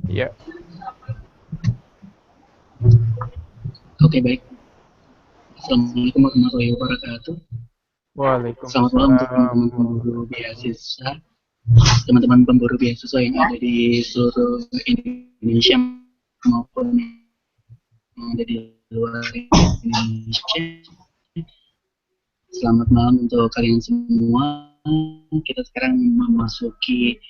Ya. Oke, baik. Assalamualaikum warahmatullahi wabarakatuh. Selamat malam untuk Waalaikumsalam teman-teman pemburu warahmatullahi. beasiswa, teman-teman pemburu beasiswa yang ada di seluruh Indonesia maupun yang ada di luar Indonesia. Selamat malam untuk kalian semua. Kita sekarang memasuki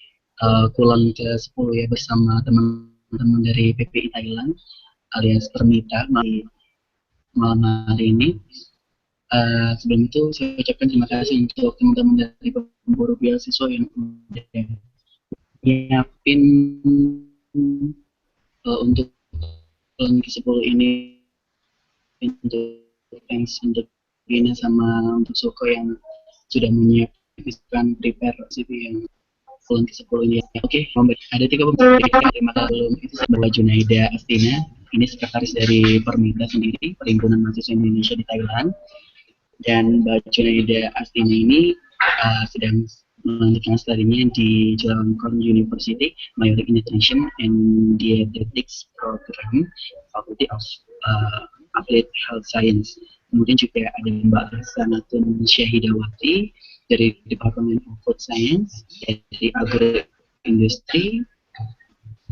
kulon ke-10 ya bersama teman-teman dari PPI Thailand alias Permita di malam hari ini. Sebelum itu saya ucapkan terima kasih untuk teman-teman dari pemburu beasiswa yang udah nyiapin untuk tahun ke-10 ini, untuk thanks untuk Gina sama untuk Suko yang sudah menyiapkan prepare CV yang bulan ke-10 ini. Oke, ada 3 pemberi. Terima kasih. Belum itu saya bawa Junaida Astina. Ini sekretaris dari Permita sendiri, Perhimpunan Mahasiswa Indonesia di Thailand. Dan Mbak Junaida Astina ini sedang melanjutkan studinya di Chulalongkorn University, Mayoric Nutrition and Dietetics Program, Faculty of Applied Health Science. Kemudian juga ada Mbak Sanatun Syahidawati dari Department of Food Science, dari Agro Industry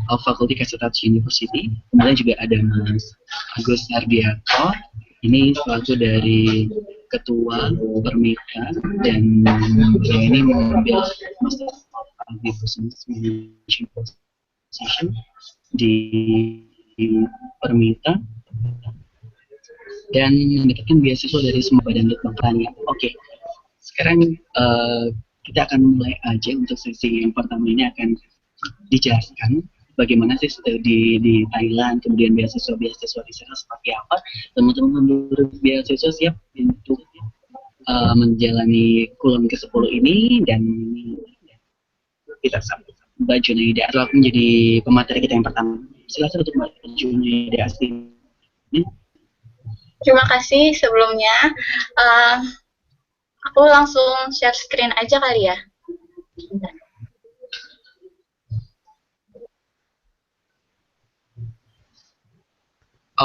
of Faculty Kasetachi University. Kemudian juga ada Mas Agus Ardiato, ini selaku dari Ketua Permita, dan beliau ini mengambil Master of Business Management Position di Permita dan mendapatkan beasiswa dari semua badan litbang pertanian. Oke, sekarang kita akan mulai aja. Untuk sesi yang pertama ini akan dijelaskan bagaimana sih studi di Thailand, kemudian beasiswa-beasiswa di sana seperti apa. Teman-teman beasiswa siap untuk menjalani kulon ke-10 ini, dan kita sambut Mbak Junaida atau aku menjadi pemateri kita yang pertama. Silakan untuk Mbak Junaida Astin. Terima kasih sebelumnya. Aku langsung share screen aja kali ya.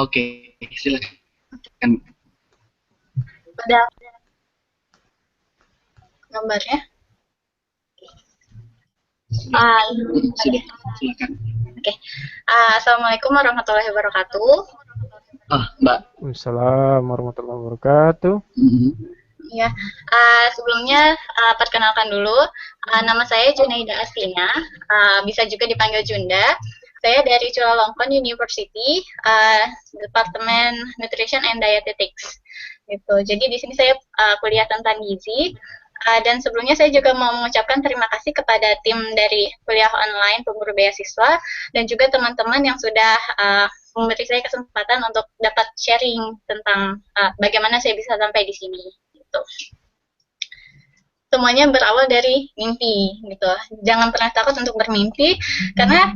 Oke, silakan. Ada gambarnya? Sudah, silakan. Oke. Assalamualaikum warahmatullahi wabarakatuh. Mbak. Waalaikumsalam warahmatullahi wabarakatuh. Ya, sebelumnya perkenalkan dulu, nama saya Junaida Astina, bisa juga dipanggil Junda. Saya dari Chulalongkorn University, Departemen Nutrition and Dietetics. Gitu. Jadi di sini saya kuliah tentang gizi. Dan sebelumnya saya juga mau mengucapkan terima kasih kepada tim dari kuliah online pemburu beasiswa dan juga teman-teman yang sudah memberi saya kesempatan untuk dapat sharing tentang bagaimana saya bisa sampai di sini. Gitu. Semuanya berawal dari mimpi, gitu. Jangan pernah takut untuk bermimpi, karena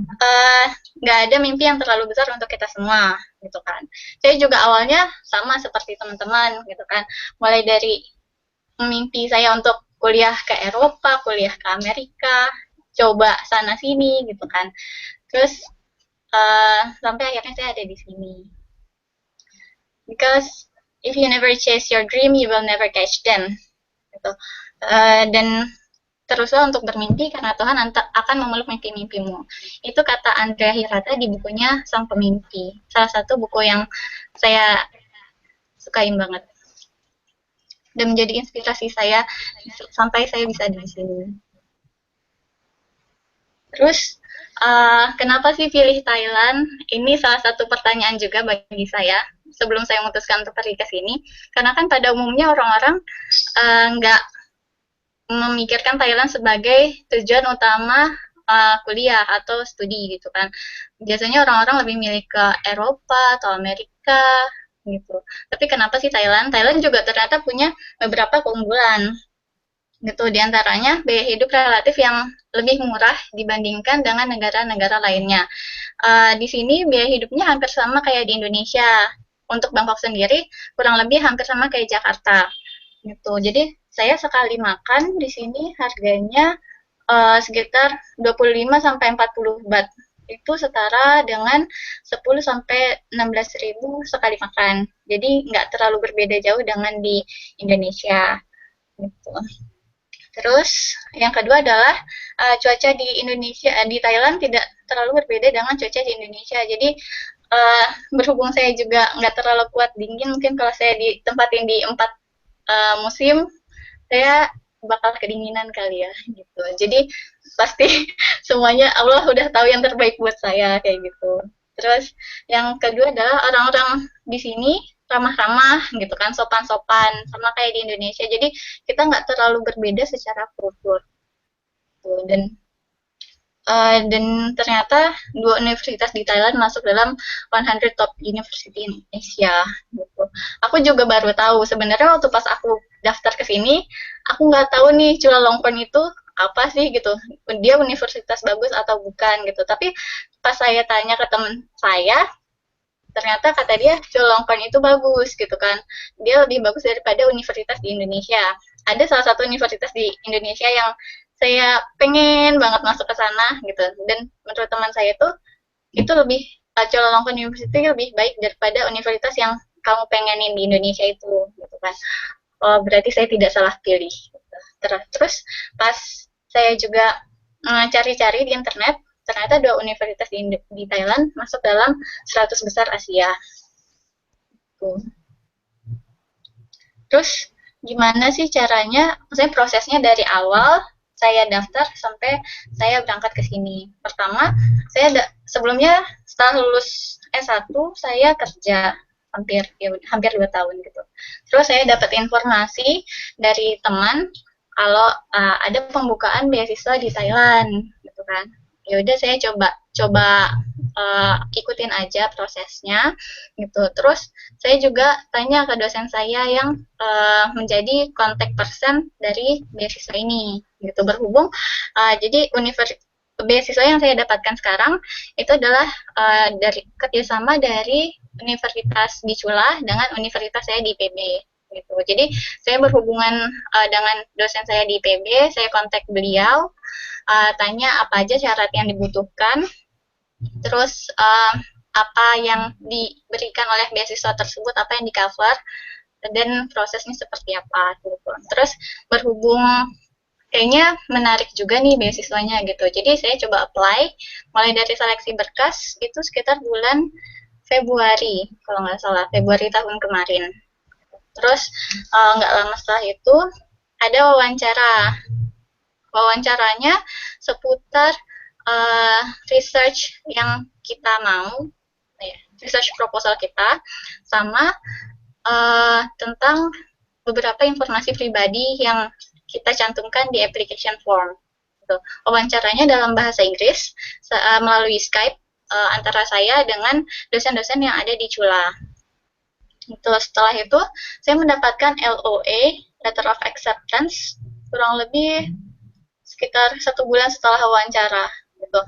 nggak ada mimpi yang terlalu besar untuk kita semua, gitu kan. Saya juga awalnya sama seperti teman-teman, gitu kan. Mulai dari mimpi saya untuk kuliah ke Eropa, kuliah ke Amerika, coba sana sini gitu kan. Terus sampai akhirnya saya ada di sini. Because if you never chase your dream, you will never catch them. Gitu. Dan teruslah untuk bermimpi karena Tuhan akan memeluk mimpi-mimpimu. Itu kata Andrea Hirata di bukunya Sang Pemimpi. Salah satu buku yang saya sukain banget. Dan menjadi inspirasi saya sampai saya bisa di sini. Terus kenapa sih pilih Thailand? Ini salah satu pertanyaan juga bagi saya sebelum saya memutuskan untuk pergi ke sini. Karena kan pada umumnya orang-orang nggak memikirkan Thailand sebagai tujuan utama kuliah atau studi gitu kan. Biasanya orang-orang lebih milih ke Eropa atau Amerika gitu. Tapi kenapa sih Thailand? Thailand juga ternyata punya beberapa keunggulan. Gitu, diantaranya biaya hidup relatif yang lebih murah dibandingkan dengan negara-negara lainnya. Di sini biaya hidupnya hampir sama kayak di Indonesia. Untuk Bangkok sendiri kurang lebih hampir sama kayak Jakarta. Gitu. Jadi saya sekali makan di sini harganya sekitar 25 sampai 40 baht. Itu setara dengan 10 sampai 16 ribu sekali makan. Jadi nggak terlalu berbeda jauh dengan di Indonesia. Gitu. Terus yang kedua adalah cuaca di Indonesia, di Thailand tidak terlalu berbeda dengan cuaca di Indonesia. Jadi berhubung saya juga nggak terlalu kuat dingin, mungkin kalau saya ditempatin di 4 musim, saya bakal kedinginan kali ya gitu. Jadi pasti semuanya Allah udah tahu yang terbaik buat saya kayak gitu. Terus yang kedua adalah orang-orang di sini ramah-ramah gitu kan, sopan-sopan sama kayak di Indonesia. Jadi kita nggak terlalu berbeda secara kultur. Gitu. Dan ternyata 2 universitas di Thailand masuk dalam 100 top university in Asia gitu. Aku juga baru tahu sebenarnya waktu pas aku daftar ke sini, aku nggak tahu nih Chulalongkorn itu apa sih gitu. Dia universitas bagus atau bukan gitu. Tapi pas saya tanya ke teman saya, ternyata kata dia Chulalongkorn itu bagus gitu kan. Dia lebih bagus daripada universitas di Indonesia. Ada salah satu universitas di Indonesia yang saya pengen banget masuk ke sana gitu, dan menurut teman saya itu lebih Chulalongkorn University lebih baik daripada universitas yang kamu pengenin di Indonesia itu gitu kan. Oh, berarti saya tidak salah pilih gitu. Terus pas saya juga cari-cari di internet, ternyata 2 universitas di Thailand masuk dalam 100 besar Asia gitu. Terus gimana sih caranya, maksudnya prosesnya dari awal saya daftar sampai saya berangkat ke sini. Pertama, saya sebelumnya setelah lulus S1 saya kerja hampir 2 tahun gitu. Terus saya dapat informasi dari teman kalau ada pembukaan beasiswa di Thailand gitu kan. Ya udah saya coba ikutin aja prosesnya gitu. Terus saya juga tanya ke dosen saya yang menjadi contact person dari beasiswa ini gitu. Berhubung jadi beasiswa yang saya dapatkan sekarang itu adalah dari kerjasama dari universitas di Chula dengan universitas saya di IPB gitu. Jadi saya berhubungan dengan dosen saya di IPB, saya kontak beliau, tanya apa aja syarat yang dibutuhkan, terus apa yang diberikan oleh beasiswa tersebut, apa yang di-cover, dan prosesnya seperti apa gitu. Terus berhubung kayaknya menarik juga nih beasiswanya gitu, jadi saya coba apply, mulai dari seleksi berkas itu sekitar bulan Februari kalau nggak salah, Februari tahun kemarin. Terus nggak lama setelah itu ada wawancaranya seputar research yang kita mau, research proposal kita, sama tentang beberapa informasi pribadi yang kita cantumkan di application form. Gitu. Wawancaranya dalam bahasa Inggris melalui Skype antara saya dengan dosen-dosen yang ada di Chula. Gitu. Setelah itu saya mendapatkan LOA, Letter of Acceptance, kurang lebih sekitar 1 bulan setelah wawancara. Gitu.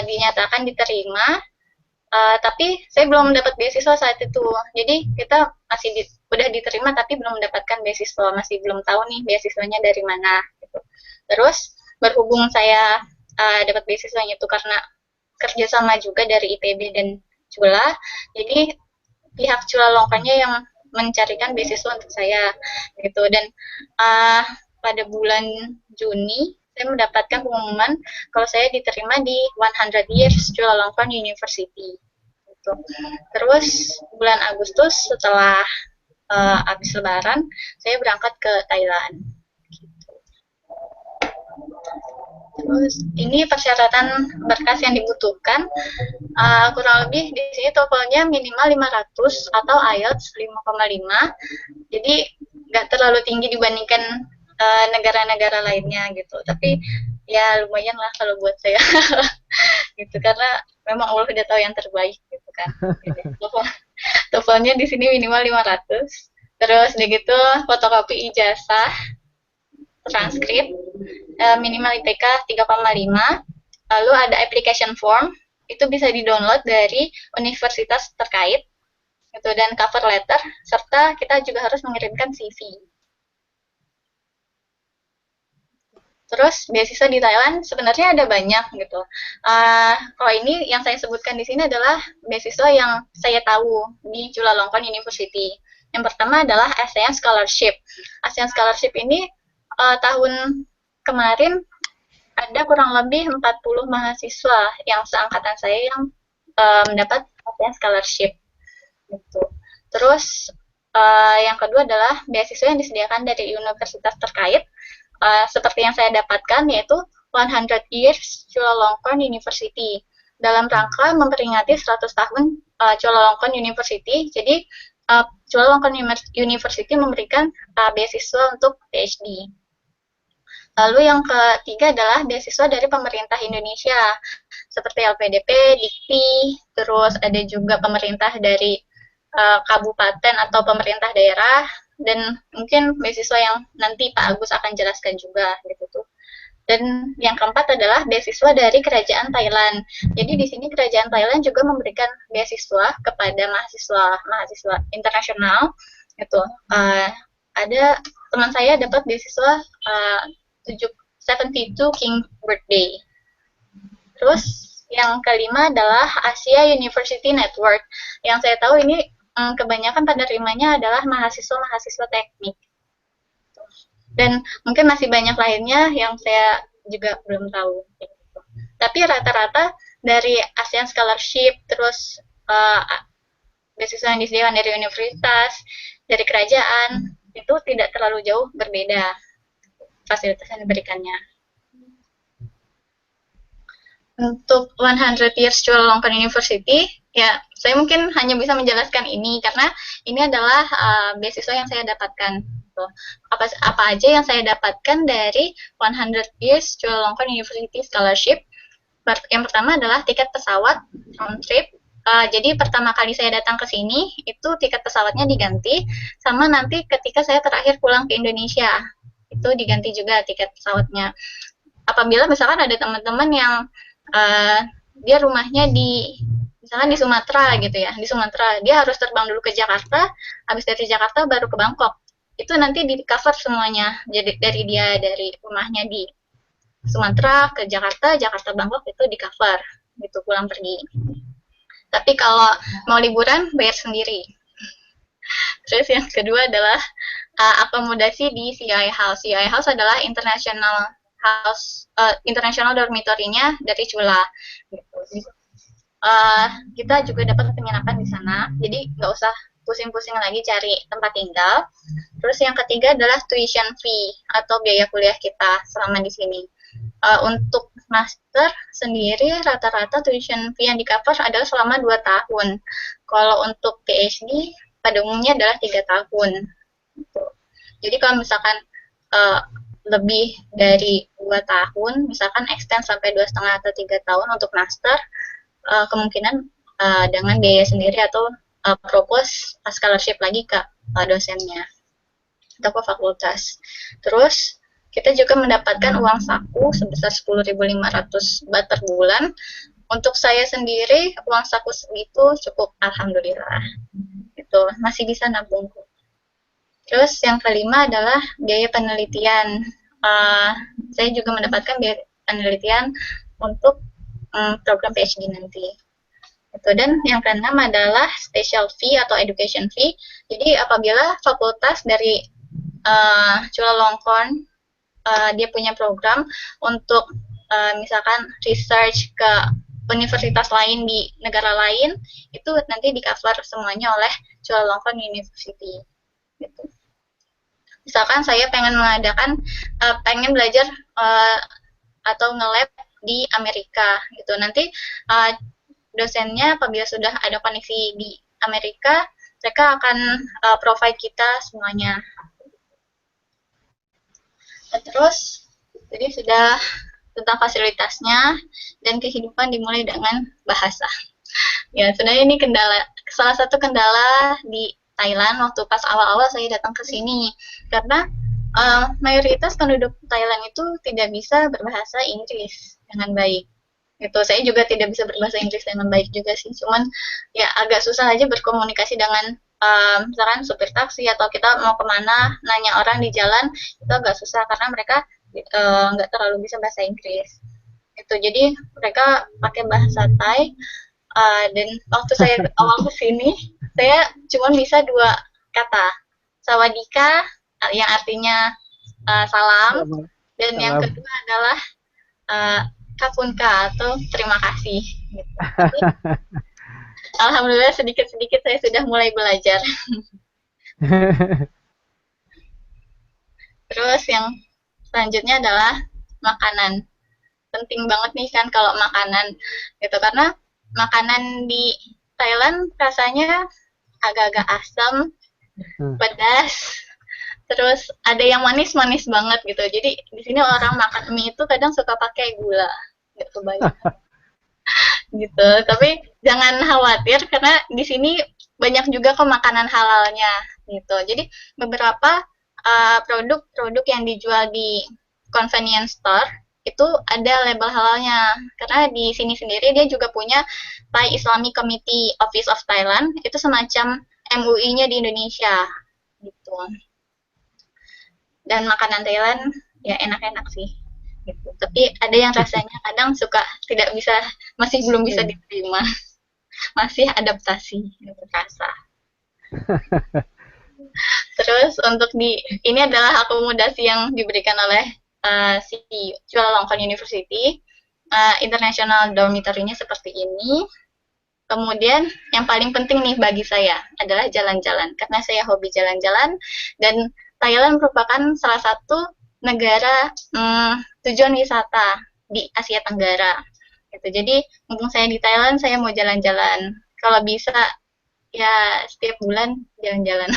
Dinyatakan diterima, tapi saya belum mendapat beasiswa saat itu. Jadi kita masih udah diterima tapi belum mendapatkan beasiswa, masih belum tahu nih beasiswanya dari mana. Gitu. Terus berhubung saya dapat beasiswanya itu karena kerjasama juga dari IPB dan Chula, jadi pihak Chulalongkornnya yang mencarikan beasiswa untuk saya gitu. Dan pada bulan Juni saya mendapatkan pengumuman kalau saya diterima di 100 Years Chulalongkorn University gitu. Terus bulan Agustus setelah habis Lebaran saya berangkat ke Thailand gitu. Terus ini persyaratan berkas yang dibutuhkan, kurang lebih di sini TOEFL-nya minimal 500 atau IELTS 5,5. Jadi nggak terlalu tinggi dibandingkan negara-negara lainnya gitu. Tapi ya lumayan lah kalau buat saya gitu, karena memang Allah udah tahu yang terbaik gitu kan. TOEFL-nya di sini minimal 500. Terus begitu fotokopi ijazah, transkrip, minimal IPK 3,5. Lalu ada application form, itu bisa di-download dari universitas terkait gitu, dan cover letter, serta kita juga harus mengirimkan CV. Terus beasiswa di Thailand sebenarnya ada banyak gitu. Kalau ini yang saya sebutkan di sini adalah beasiswa yang saya tahu di Chulalongkorn University. Yang pertama adalah ASEAN Scholarship. ASEAN Scholarship ini tahun kemarin ada kurang lebih 40 mahasiswa yang seangkatan saya yang mendapat ASEAN Scholarship. Gitu. Terus yang kedua adalah beasiswa yang disediakan dari universitas terkait, seperti yang saya dapatkan, yaitu 100 Years Chulalongkorn University, dalam rangka memperingati 100 tahun Chulalongkorn University. Jadi Chulalongkorn University memberikan beasiswa untuk PhD. Lalu yang ketiga adalah beasiswa dari pemerintah Indonesia, seperti LPDP, Dikti, terus ada juga pemerintah dari kabupaten atau pemerintah daerah, dan mungkin beasiswa yang nanti Pak Agus akan jelaskan juga gitu tuh. Dan yang keempat adalah beasiswa dari Kerajaan Thailand. Jadi di sini Kerajaan Thailand juga memberikan beasiswa kepada mahasiswa internasional. Itu ada teman saya dapat beasiswa 72 King Birthday. Terus yang kelima adalah Asia University Network. Yang saya tahu ini kebanyakan penerimanya adalah mahasiswa-mahasiswa teknik. Dan mungkin masih banyak lainnya yang saya juga belum tahu. Tapi rata-rata dari ASEAN Scholarship, terus beasiswa yang disediakan dari universitas, dari kerajaan, itu tidak terlalu jauh berbeda fasilitas yang diberikannya. Untuk 100 Years Chulalongkorn University, ya saya mungkin hanya bisa menjelaskan ini karena ini adalah beasiswa yang saya dapatkan. Apa aja yang saya dapatkan dari 100 Years Chulalongkorn University Scholarship? Yang pertama adalah tiket pesawat round trip. Jadi pertama kali saya datang ke sini, itu tiket pesawatnya diganti, sama nanti ketika saya terakhir pulang ke Indonesia, itu diganti juga tiket pesawatnya. Apabila misalkan ada teman-teman yang dia rumahnya misalkan di Sumatera gitu ya, di Sumatera dia harus terbang dulu ke Jakarta, habis dari Jakarta baru ke Bangkok, itu nanti di cover semuanya, jadi dari rumahnya di Sumatera ke Jakarta, Jakarta Bangkok itu di cover gitu pulang pergi. Tapi kalau mau liburan bayar sendiri. Terus yang kedua adalah akomodasi di CI House. CI House adalah international dormitory-nya dari Chula. Gitu. Kita juga dapat penginapan di sana, jadi nggak usah pusing-pusing lagi cari tempat tinggal. Terus yang ketiga adalah tuition fee atau biaya kuliah kita selama di sini. Untuk master sendiri rata-rata tuition fee yang di cover adalah selama 2 tahun. Kalau untuk PhD pada umumnya adalah 3 tahun. Gitu. Jadi kalau misalkan lebih dari 2 tahun, misalkan extend sampai 2,5 atau 3 tahun untuk master, kemungkinan dengan biaya sendiri atau propose scholarship lagi ke dosennya atau ke fakultas. Terus kita juga mendapatkan uang saku sebesar 10.500 baht per bulan. Untuk saya sendiri uang saku segitu cukup, alhamdulillah. Itu masih bisa nabung. Terus yang kelima adalah biaya penelitian. Saya juga mendapatkan biaya penelitian untuk program PhD nanti. Dan yang keenam adalah special fee atau education fee. Jadi apabila fakultas dari Chulalongkorn dia punya program untuk misalkan research ke universitas lain di negara lain, itu nanti di-cover semuanya oleh Chulalongkorn University. Gitu. Misalkan saya pengen belajar atau nge-lab di Amerika, gitu. Nanti dosennya apabila sudah ada koneksi di Amerika, mereka akan provide kita semuanya. Dan terus, jadi sudah tentang fasilitasnya dan kehidupan dimulai dengan bahasa. Ya, sebenarnya ini salah satu kendala di Thailand waktu pas awal-awal saya datang ke sini, karena mayoritas penduduk Thailand itu tidak bisa berbahasa Inggris dengan baik. Gitu. Saya juga tidak bisa berbahasa Inggris dengan baik juga sih, cuman ya agak susah aja berkomunikasi dengan misalkan supir taksi atau kita mau kemana nanya orang di jalan, itu agak susah karena mereka nggak terlalu bisa bahasa Inggris. Itu jadi mereka pakai bahasa Thai. Dan waktu saya awal kesini, saya cuma bisa 2 kata, sawadika yang artinya salam, dan yang Salam. kedua adalah kapunka atau terima kasih. Gitu. Jadi, alhamdulillah sedikit-sedikit saya sudah mulai belajar. Terus yang selanjutnya adalah makanan. Penting banget nih kan kalau makanan gitu, karena makanan di Thailand rasanya agak-agak asam, pedas, terus ada yang manis-manis banget gitu. Jadi di sini orang makan mie itu kadang suka pakai gula, gitu banyak. Gitu. Tapi jangan khawatir karena di sini banyak juga kok makanan halalnya gitu. Jadi beberapa produk-produk yang dijual di convenience store itu ada label halalnya, karena di sini sendiri dia juga punya Thai Islamic Committee Office of Thailand, itu semacam MUI-nya di Indonesia gitu. Dan makanan Thailand ya enak-enak sih gitu. Tapi ada yang rasanya kadang suka tidak bisa, masih belum bisa diterima, masih adaptasi gitu rasa. Terus untuk ini adalah akomodasi yang diberikan oleh si Chulalongkorn University. International dormitory-nya seperti ini. Kemudian yang paling penting nih bagi saya adalah jalan-jalan, karena saya hobi jalan-jalan, dan Thailand merupakan salah satu negara tujuan wisata di Asia Tenggara. Gitu. Jadi mumpung saya di Thailand, saya mau jalan-jalan. Kalau bisa ya setiap bulan jalan-jalan.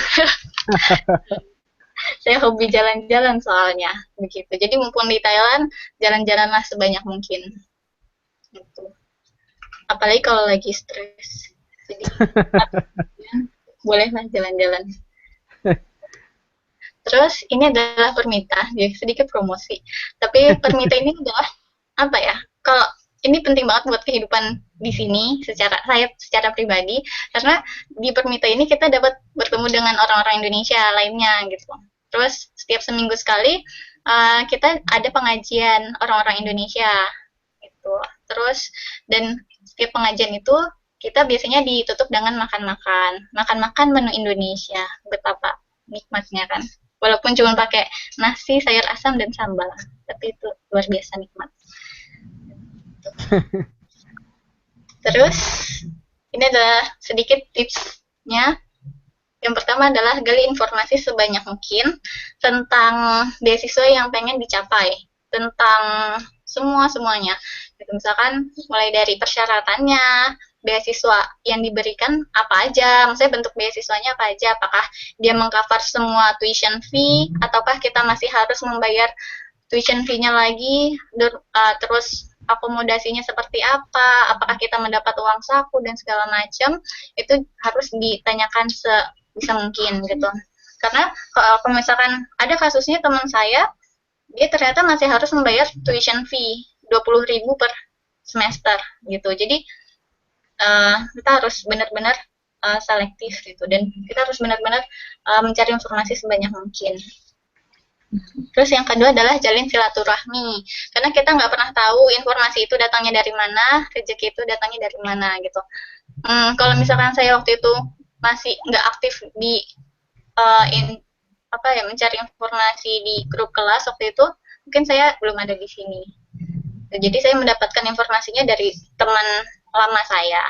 Saya hobi jalan-jalan soalnya begitu. Jadi mumpung di Thailand, jalan-jalanlah sebanyak mungkin. Gitu. Apalagi kalau lagi stres. Jadi bolehlah jalan-jalan. Terus ini adalah Permita, jadi sedikit promosi. Tapi Permita ini adalah apa ya? Kalau ini penting banget buat kehidupan di sini secara pribadi, karena di Permita ini kita dapat bertemu dengan orang-orang Indonesia lainnya gitu. Terus setiap seminggu sekali kita ada pengajian orang-orang Indonesia gitu. Terus dan setiap pengajian itu kita biasanya ditutup dengan makan-makan menu Indonesia. Betapa nikmatnya kan. Walaupun cuma pakai nasi, sayur asam dan sambal, tapi itu luar biasa nikmat. Terus ini adalah sedikit tipsnya. Yang pertama adalah gali informasi sebanyak mungkin tentang beasiswa yang pengen dicapai, tentang semuanya. Gitu, misalkan mulai dari persyaratannya, beasiswa yang diberikan apa aja, maksudnya bentuk beasiswanya apa aja, apakah dia mengcover semua tuition fee, ataukah kita masih harus membayar tuition fee-nya lagi, terus akomodasinya seperti apa, apakah kita mendapat uang saku dan segala macam, itu harus ditanyakan sebisa mungkin gitu. Karena kalau misalkan ada kasusnya teman saya, dia ternyata masih harus membayar tuition fee 20.000 per semester gitu. Jadi kita harus benar-benar selektif gitu, dan kita harus benar-benar mencari informasi sebanyak mungkin. Terus yang kedua adalah jalin silaturahmi, karena kita nggak pernah tahu informasi itu datangnya dari mana, rezeki itu datangnya dari mana gitu. Kalau misalkan saya waktu itu masih nggak aktif di mencari informasi di grup kelas waktu itu, mungkin saya belum ada di sini. Jadi saya mendapatkan informasinya dari teman lama saya.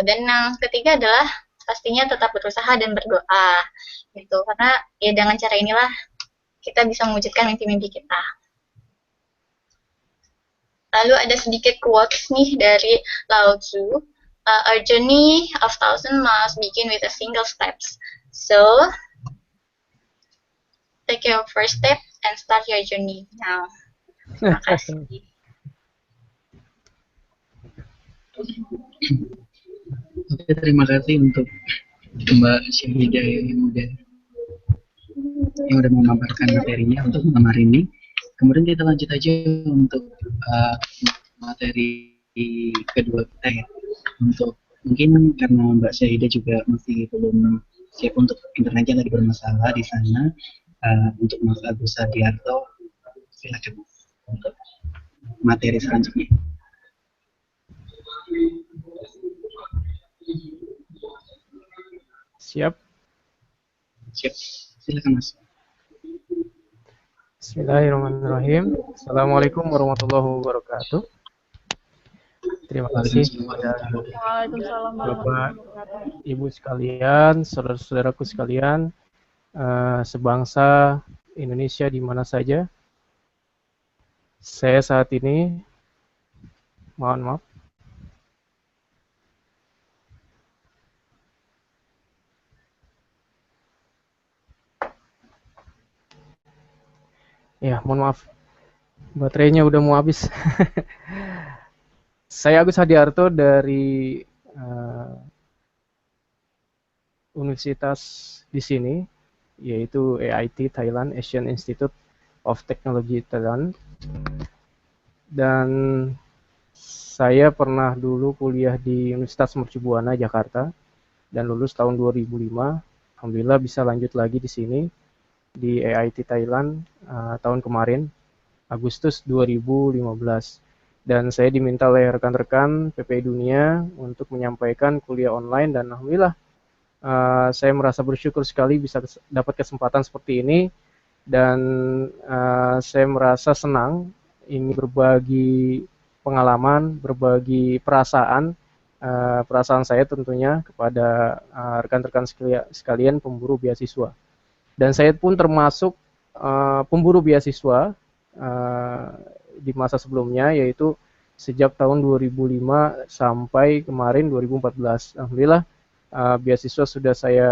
Dan yang ketiga adalah pastinya tetap berusaha dan berdoa gitu, karena ya dengan cara inilah kita bisa mewujudkan mimpi-mimpi kita. Lalu ada sedikit quotes nih dari Lao Tzu. A journey of 1,000 miles begin with a single steps. So, take your first step and start your journey now. Terima kasih. Oke, terima kasih untuk Mbak Syahidah yang udah memaparkan materinya untuk malam hari ini. Kemudian kita lanjut aja untuk materi kedua kita ya. Untuk mungkin karena Mbak Syahidah juga masih belum siap untuk internetnya lagi bermasalah di sana. Untuk Mas Agus Sadiarto silakan untuk materi selanjutnya. Siap. Siap, silakan Mas. Bismillahirrahmanirrahim. Assalamualaikum warahmatullahi wabarakatuh. Terima kasih kepada Waalaikumsalam Bapak, Ibu sekalian, saudara-saudaraku sekalian, sebangsa Indonesia di mana saja. Saya saat ini, mohon maaf, ya mohon maaf, baterainya udah mau habis. Saya Agus Hadiarto dari universitas di sini, yaitu AIT Thailand, Asian Institute of Technology Thailand. Dan saya pernah dulu kuliah di Universitas Mercubuana Jakarta dan lulus tahun 2005. Alhamdulillah bisa lanjut lagi di sini di AIT Thailand tahun kemarin, Agustus 2015. Dan saya diminta oleh rekan-rekan PPI Dunia untuk menyampaikan kuliah online, dan alhamdulillah saya merasa bersyukur sekali bisa dapat kesempatan seperti ini, dan saya merasa senang ingin berbagi pengalaman, berbagi perasaan saya tentunya kepada rekan-rekan sekalian pemburu beasiswa. Dan saya pun termasuk pemburu beasiswa di masa sebelumnya, yaitu sejak tahun 2005 sampai kemarin 2014. Alhamdulillah beasiswa sudah saya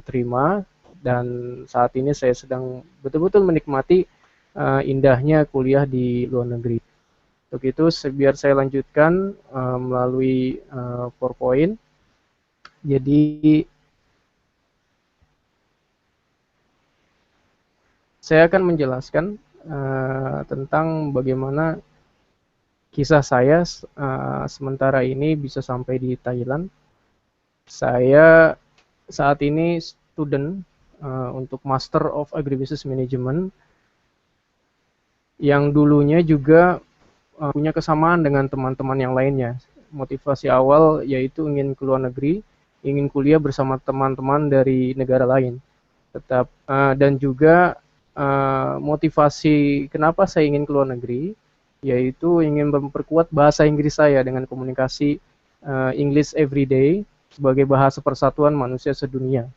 terima, dan saat ini saya sedang betul-betul menikmati indahnya kuliah di luar negeri. Untuk itu biar saya lanjutkan melalui PowerPoint. Jadi saya akan menjelaskan tentang bagaimana kisah saya sementara ini bisa sampai di Thailand. Saya saat ini student untuk Master of Agribusiness Management, yang dulunya juga punya kesamaan dengan teman-teman yang lainnya. Motivasi awal yaitu ingin ke luar negeri, ingin kuliah bersama teman-teman dari negara lain. Dan juga motivasi kenapa saya ingin ke luar negeri, yaitu ingin memperkuat bahasa Inggris saya dengan komunikasi English Everyday sebagai bahasa persatuan manusia sedunia.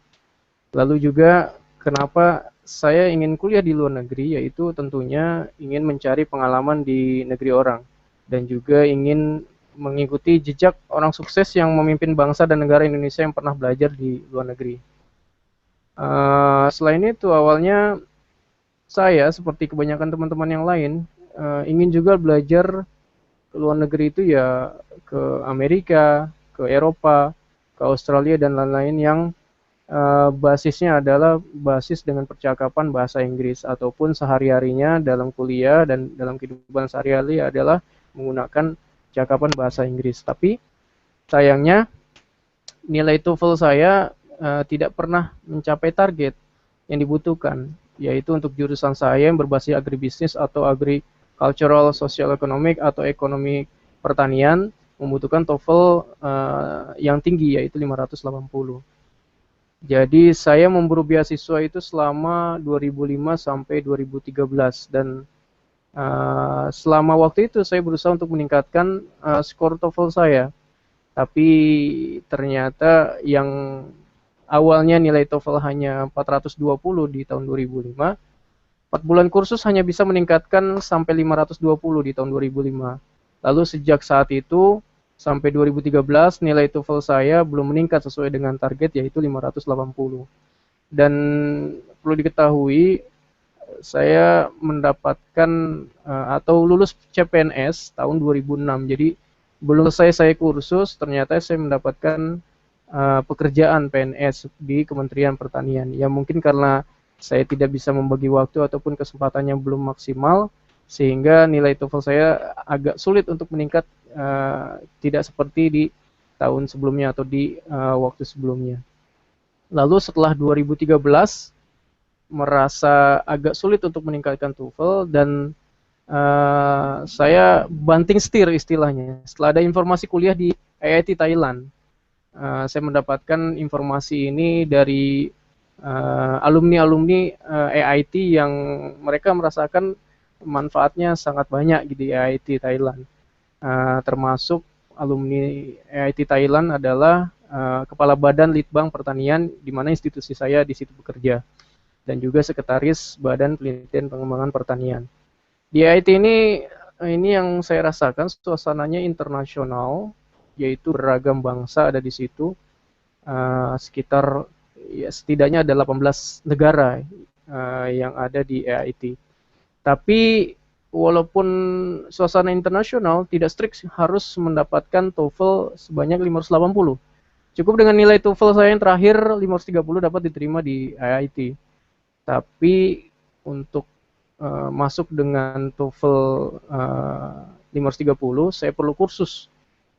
Lalu juga kenapa saya ingin kuliah di luar negeri, yaitu tentunya ingin mencari pengalaman di negeri orang, dan juga ingin mengikuti jejak orang sukses yang memimpin bangsa dan negara Indonesia yang pernah belajar di luar negeri. Selain itu, awalnya saya seperti kebanyakan teman-teman yang lain ingin juga belajar ke luar negeri, itu ya ke Amerika, ke Eropa, ke Australia dan lain-lain yang basisnya adalah basis dengan percakapan bahasa Inggris, ataupun sehari-harinya dalam kuliah dan dalam kehidupan sehari-hari adalah menggunakan cakapan bahasa Inggris. Tapi sayangnya nilai TOEFL saya tidak pernah mencapai target yang dibutuhkan, yaitu untuk jurusan saya yang berbasis agribisnis atau agricultural social economic atau ekonomi pertanian, membutuhkan TOEFL yang tinggi, yaitu 580. Jadi saya memburu beasiswa itu selama 2005 sampai 2013, dan selama waktu itu saya berusaha untuk meningkatkan skor TOEFL saya. Tapi ternyata yang awalnya nilai TOEFL hanya 420 di tahun 2005, 4 bulan kursus hanya bisa meningkatkan sampai 520 di tahun 2005. Lalu sejak saat itu sampai 2013 nilai TOEFL saya belum meningkat sesuai dengan target, yaitu 580. Dan perlu diketahui, saya mendapatkan atau lulus CPNS tahun 2006. Jadi belum selesai saya kursus, ternyata saya mendapatkan pekerjaan PNS di Kementerian Pertanian. Ya mungkin karena saya tidak bisa membagi waktu ataupun kesempatannya belum maksimal, sehingga nilai TOEFL saya agak sulit untuk meningkat, tidak seperti di tahun sebelumnya atau di waktu sebelumnya. Lalu setelah 2013 merasa agak sulit untuk meningkatkan TOEFL dan saya banting setir istilahnya. Setelah ada informasi kuliah di IIT Thailand, saya mendapatkan informasi ini dari alumni-alumni IIT yang mereka merasakan manfaatnya sangat banyak di IIT Thailand. Termasuk alumni IIT Thailand adalah Kepala Badan Litbang Pertanian, di mana institusi saya di situ bekerja, dan juga Sekretaris Badan Penelitian Pengembangan Pertanian. Di IIT ini yang saya rasakan suasananya internasional, yaitu beragam bangsa ada di situ, sekitar ya, setidaknya ada 18 negara yang ada di IIT. Tapi walaupun suasana internasional, tidak strict harus mendapatkan TOEFL sebanyak 580. Cukup dengan nilai TOEFL saya yang terakhir 530 dapat diterima di IIT. Tapi untuk masuk dengan TOEFL 530, saya perlu kursus,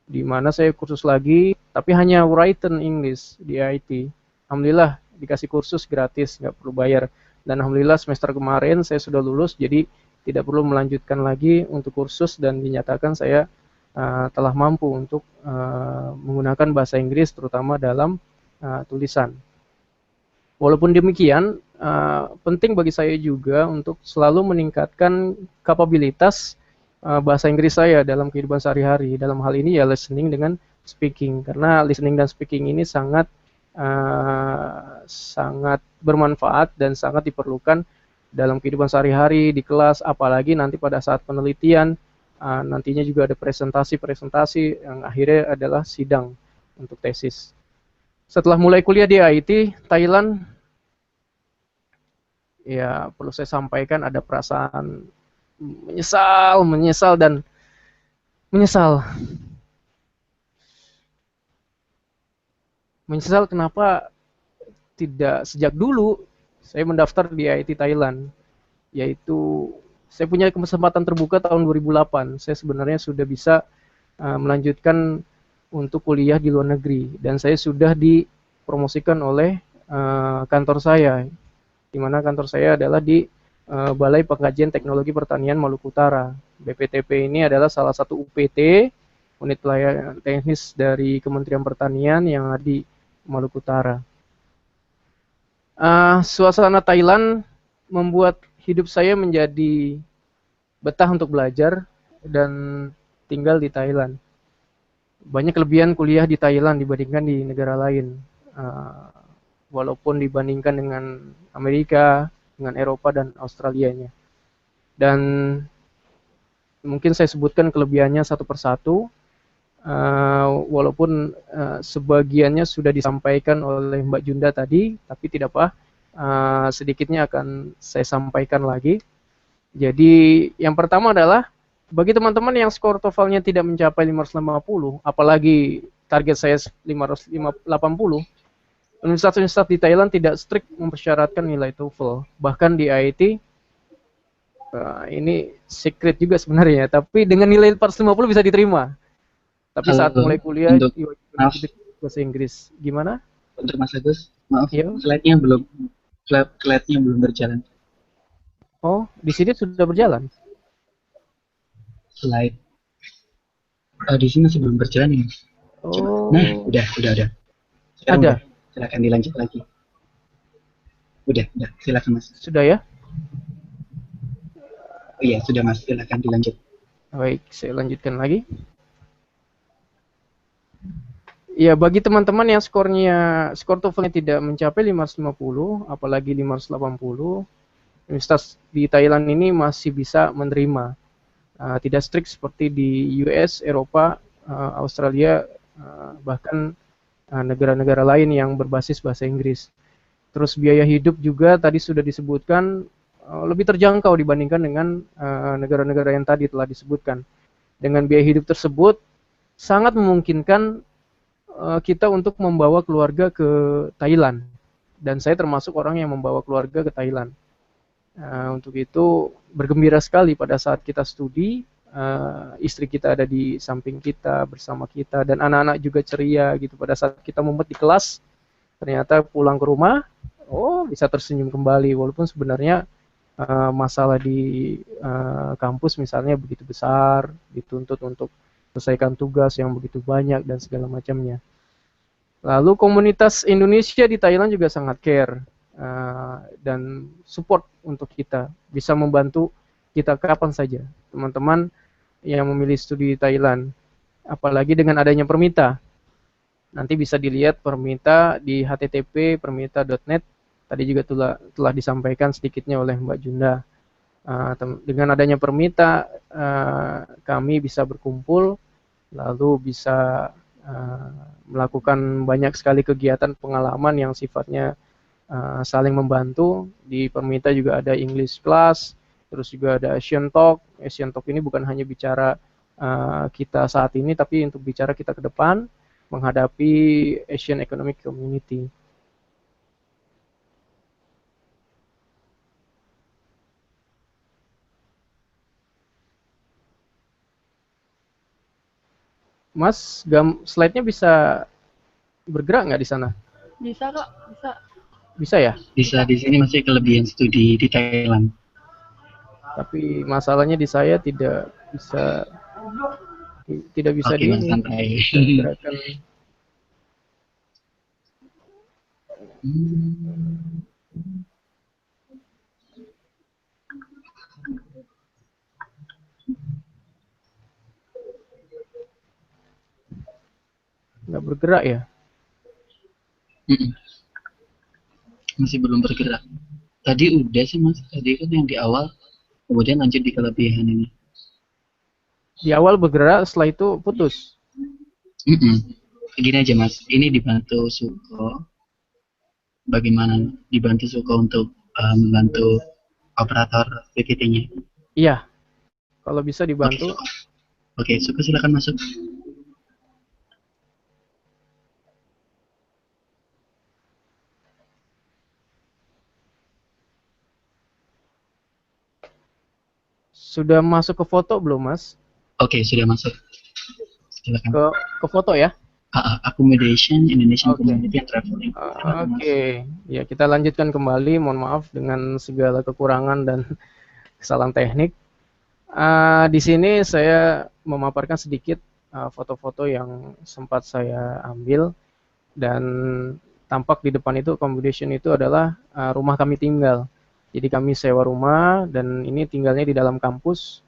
di mana saya kursus lagi, tapi hanya written English di IIT. Alhamdulillah dikasih kursus gratis, nggak perlu bayar. Dan alhamdulillah semester kemarin saya sudah lulus, jadi tidak perlu melanjutkan lagi untuk kursus dan dinyatakan saya telah mampu untuk menggunakan bahasa Inggris, terutama dalam tulisan. Walaupun demikian, penting bagi saya juga untuk selalu meningkatkan kapabilitas bahasa Inggris saya dalam kehidupan sehari-hari. Dalam hal ini ya listening dengan speaking, karena listening dan speaking ini sangat bermanfaat dan sangat diperlukan dalam kehidupan sehari-hari di kelas, apalagi nanti pada saat penelitian, nantinya juga ada presentasi yang akhirnya adalah sidang untuk tesis. Setelah mulai kuliah di IIT Thailand, ya perlu saya sampaikan ada perasaan menyesal dan menyesal. Menyesal kenapa tidak sejak dulu saya mendaftar di IIT Thailand, yaitu saya punya kesempatan terbuka tahun 2008. Saya sebenarnya sudah bisa melanjutkan untuk kuliah di luar negeri, dan saya sudah dipromosikan oleh kantor saya, di mana kantor saya adalah di Balai Pengkajian Teknologi Pertanian Maluku Utara. BPTP ini adalah salah satu UPT, unit pelayanan teknis dari Kementerian Pertanian yang ada di Maluku Utara. Suasana Thailand membuat hidup saya menjadi betah untuk belajar dan tinggal di Thailand. Banyak kelebihan kuliah di Thailand dibandingkan di negara lain. Walaupun dibandingkan dengan Amerika, dengan Eropa dan Australianya. Dan mungkin saya sebutkan kelebihannya satu persatu, walaupun sebagiannya sudah disampaikan oleh Mbak Junda tadi, tapi tidak apa, sedikitnya akan saya sampaikan lagi. Jadi yang pertama adalah bagi teman-teman yang skor TOEFL-nya tidak mencapai 550, apalagi target saya 580, universitas-universitas di Thailand tidak strict mempersyaratkan nilai TOEFL. Bahkan di IIT, ini secret juga sebenarnya, tapi dengan nilai 450 bisa diterima. Tapi saat mulai kuliah, bahasa Inggris. Gimana? Untuk Mas Agus, maaf, slide-nya belum berjalan. Oh, di sini sudah berjalan? Slide. Di sini masih belum berjalan ya. Oh. Nah, udah. Sekarang ada. Silakan dilanjut lagi. Udah, silakan Mas. Sudah ya? Oh iya, sudah Mas, silakan dilanjut. Baik, saya lanjutkan lagi. Ya, bagi teman-teman yang skor TOEFL-nya tidak mencapai 550, apalagi 580, universitas di Thailand ini masih bisa menerima. Tidak strict seperti di US, Eropa, Australia, bahkan negara-negara lain yang berbasis bahasa Inggris. Terus biaya hidup juga tadi sudah disebutkan lebih terjangkau dibandingkan dengan negara-negara yang tadi telah disebutkan. Dengan biaya hidup tersebut sangat memungkinkan kita untuk membawa keluarga ke Thailand, dan saya termasuk orang yang membawa keluarga ke Thailand. Untuk itu bergembira sekali pada saat kita studi, istri kita ada di samping kita, bersama kita, dan anak-anak juga ceria gitu. Pada saat kita mumet di kelas, ternyata pulang ke rumah bisa tersenyum kembali, walaupun sebenarnya masalah di kampus misalnya begitu besar, dituntut untuk selesaikan tugas yang begitu banyak dan segala macamnya. Lalu komunitas Indonesia di Thailand juga sangat care dan support untuk kita, bisa membantu kita kapan saja. Teman-teman yang memilih studi di Thailand, apalagi dengan adanya Permita. Nanti bisa dilihat Permita di http permita.net. Tadi juga telah disampaikan sedikitnya oleh Mbak Junda. Dengan adanya Permita, kami bisa berkumpul, lalu bisa melakukan banyak sekali kegiatan pengalaman yang sifatnya saling membantu. Di Permita juga ada English class, terus juga ada Asian Talk. Asian Talk ini bukan hanya bicara kita saat ini, tapi untuk bicara kita ke depan menghadapi Asian Economic Community. Mas, slide-nya bisa bergerak nggak di sana? Bisa kok, bisa. Bisa ya? Bisa, di sini masih kelebihan studi di Thailand. Tapi masalahnya di saya tidak bisa Oke, Mas, santai. gerakan. Nggak bergerak ya? Masih belum bergerak. Tadi udah sih Mas, tadi kan yang di awal, kemudian lanjut di kelebihan ini. Di awal bergerak, setelah itu putus. Gini aja Mas, ini dibantu Suko. Bagaimana dibantu Suko untuk membantu operator PPT-nya? Iya, kalau bisa dibantu. Oke, Suko silakan masuk. Sudah masuk ke foto belum, Mas? Oke, sudah masuk. Silakan. Ke foto ya? Accommodation Indonesian Community and Traveling. Oke, ya kita lanjutkan kembali. Mohon maaf dengan segala kekurangan dan kesalahan teknik. Di sini saya memaparkan sedikit foto-foto yang sempat saya ambil, dan tampak di depan itu accommodation itu adalah rumah kami tinggal. Jadi kami sewa rumah dan ini tinggalnya di dalam kampus.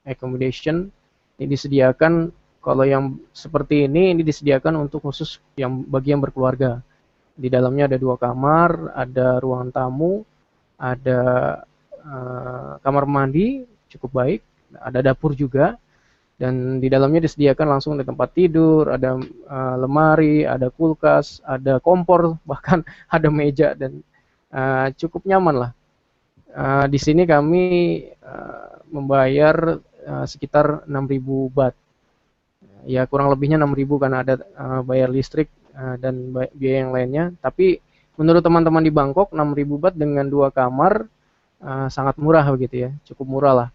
Accommodation ini disediakan, kalau yang seperti ini disediakan untuk khusus bagi yang berkeluarga. Di dalamnya ada 2 kamar, ada ruangan tamu, ada kamar mandi cukup baik, ada dapur juga, dan di dalamnya disediakan langsung ada tempat tidur, ada lemari, ada kulkas, ada kompor, bahkan ada meja, dan cukup nyaman lah. Di sini kami membayar sekitar 6.000 baht. Ya kurang lebihnya 6.000 karena ada bayar listrik dan biaya yang lainnya. Tapi menurut teman-teman di Bangkok 6.000 baht dengan 2 kamar sangat murah begitu ya, cukup murah lah.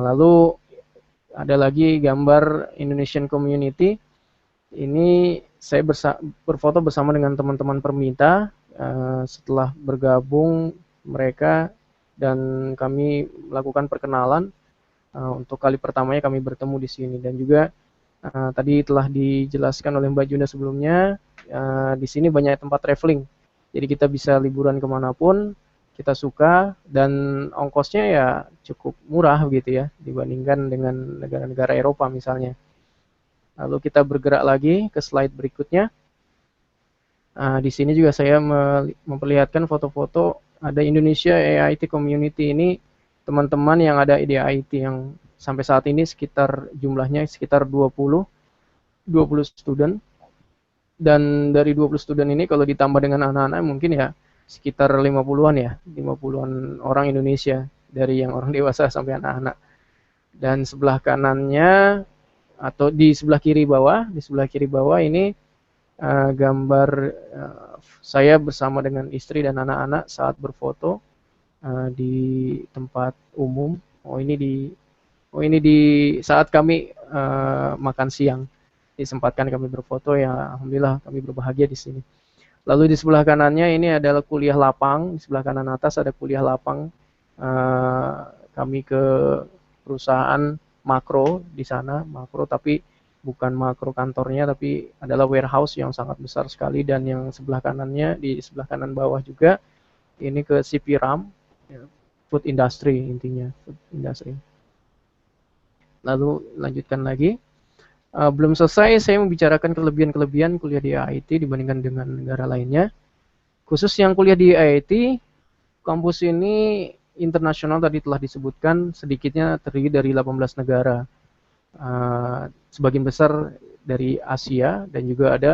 Lalu ada lagi gambar Indonesian Community. Ini saya berfoto bersama dengan teman-teman Permita setelah bergabung mereka, dan kami melakukan perkenalan. Untuk kali pertamanya kami bertemu di sini, dan juga tadi telah dijelaskan oleh Mbak Junda sebelumnya, di sini banyak tempat traveling. Jadi kita bisa liburan kemanapun kita suka, dan ongkosnya ya cukup murah gitu ya dibandingkan dengan negara-negara Eropa misalnya. Lalu kita bergerak lagi ke slide berikutnya. Di sini juga saya memperlihatkan foto-foto. Ada Indonesia AIT Community, ini teman-teman yang ada di AIT yang sampai saat ini jumlahnya sekitar 20 student. Dan dari 20 student ini kalau ditambah dengan anak-anak mungkin ya sekitar 50-an ya, 50-an orang Indonesia, dari yang orang dewasa sampai anak-anak. Dan sebelah kanannya atau di sebelah kiri bawah ini gambar saya bersama dengan istri dan anak-anak saat berfoto di tempat umum. Ini di saat kami makan siang, disempatkan kami berfoto ya. Alhamdulillah kami berbahagia di sini. Lalu di sebelah kanannya ini adalah kuliah lapang, di sebelah kanan atas ada kuliah lapang. Kami ke perusahaan makro di sana, makro tapi bukan makro kantornya, tapi adalah warehouse yang sangat besar sekali. Dan yang sebelah kanannya, di sebelah kanan bawah juga, ini ke CP-RAM, food industry intinya, food industry. Lalu lanjutkan lagi. Belum selesai, saya membicarakan kelebihan-kelebihan kuliah di IIT dibandingkan dengan negara lainnya. Khusus yang kuliah di IIT, kampus ini internasional tadi telah disebutkan, sedikitnya terdiri dari 18 negara. Sebagian besar dari Asia dan juga ada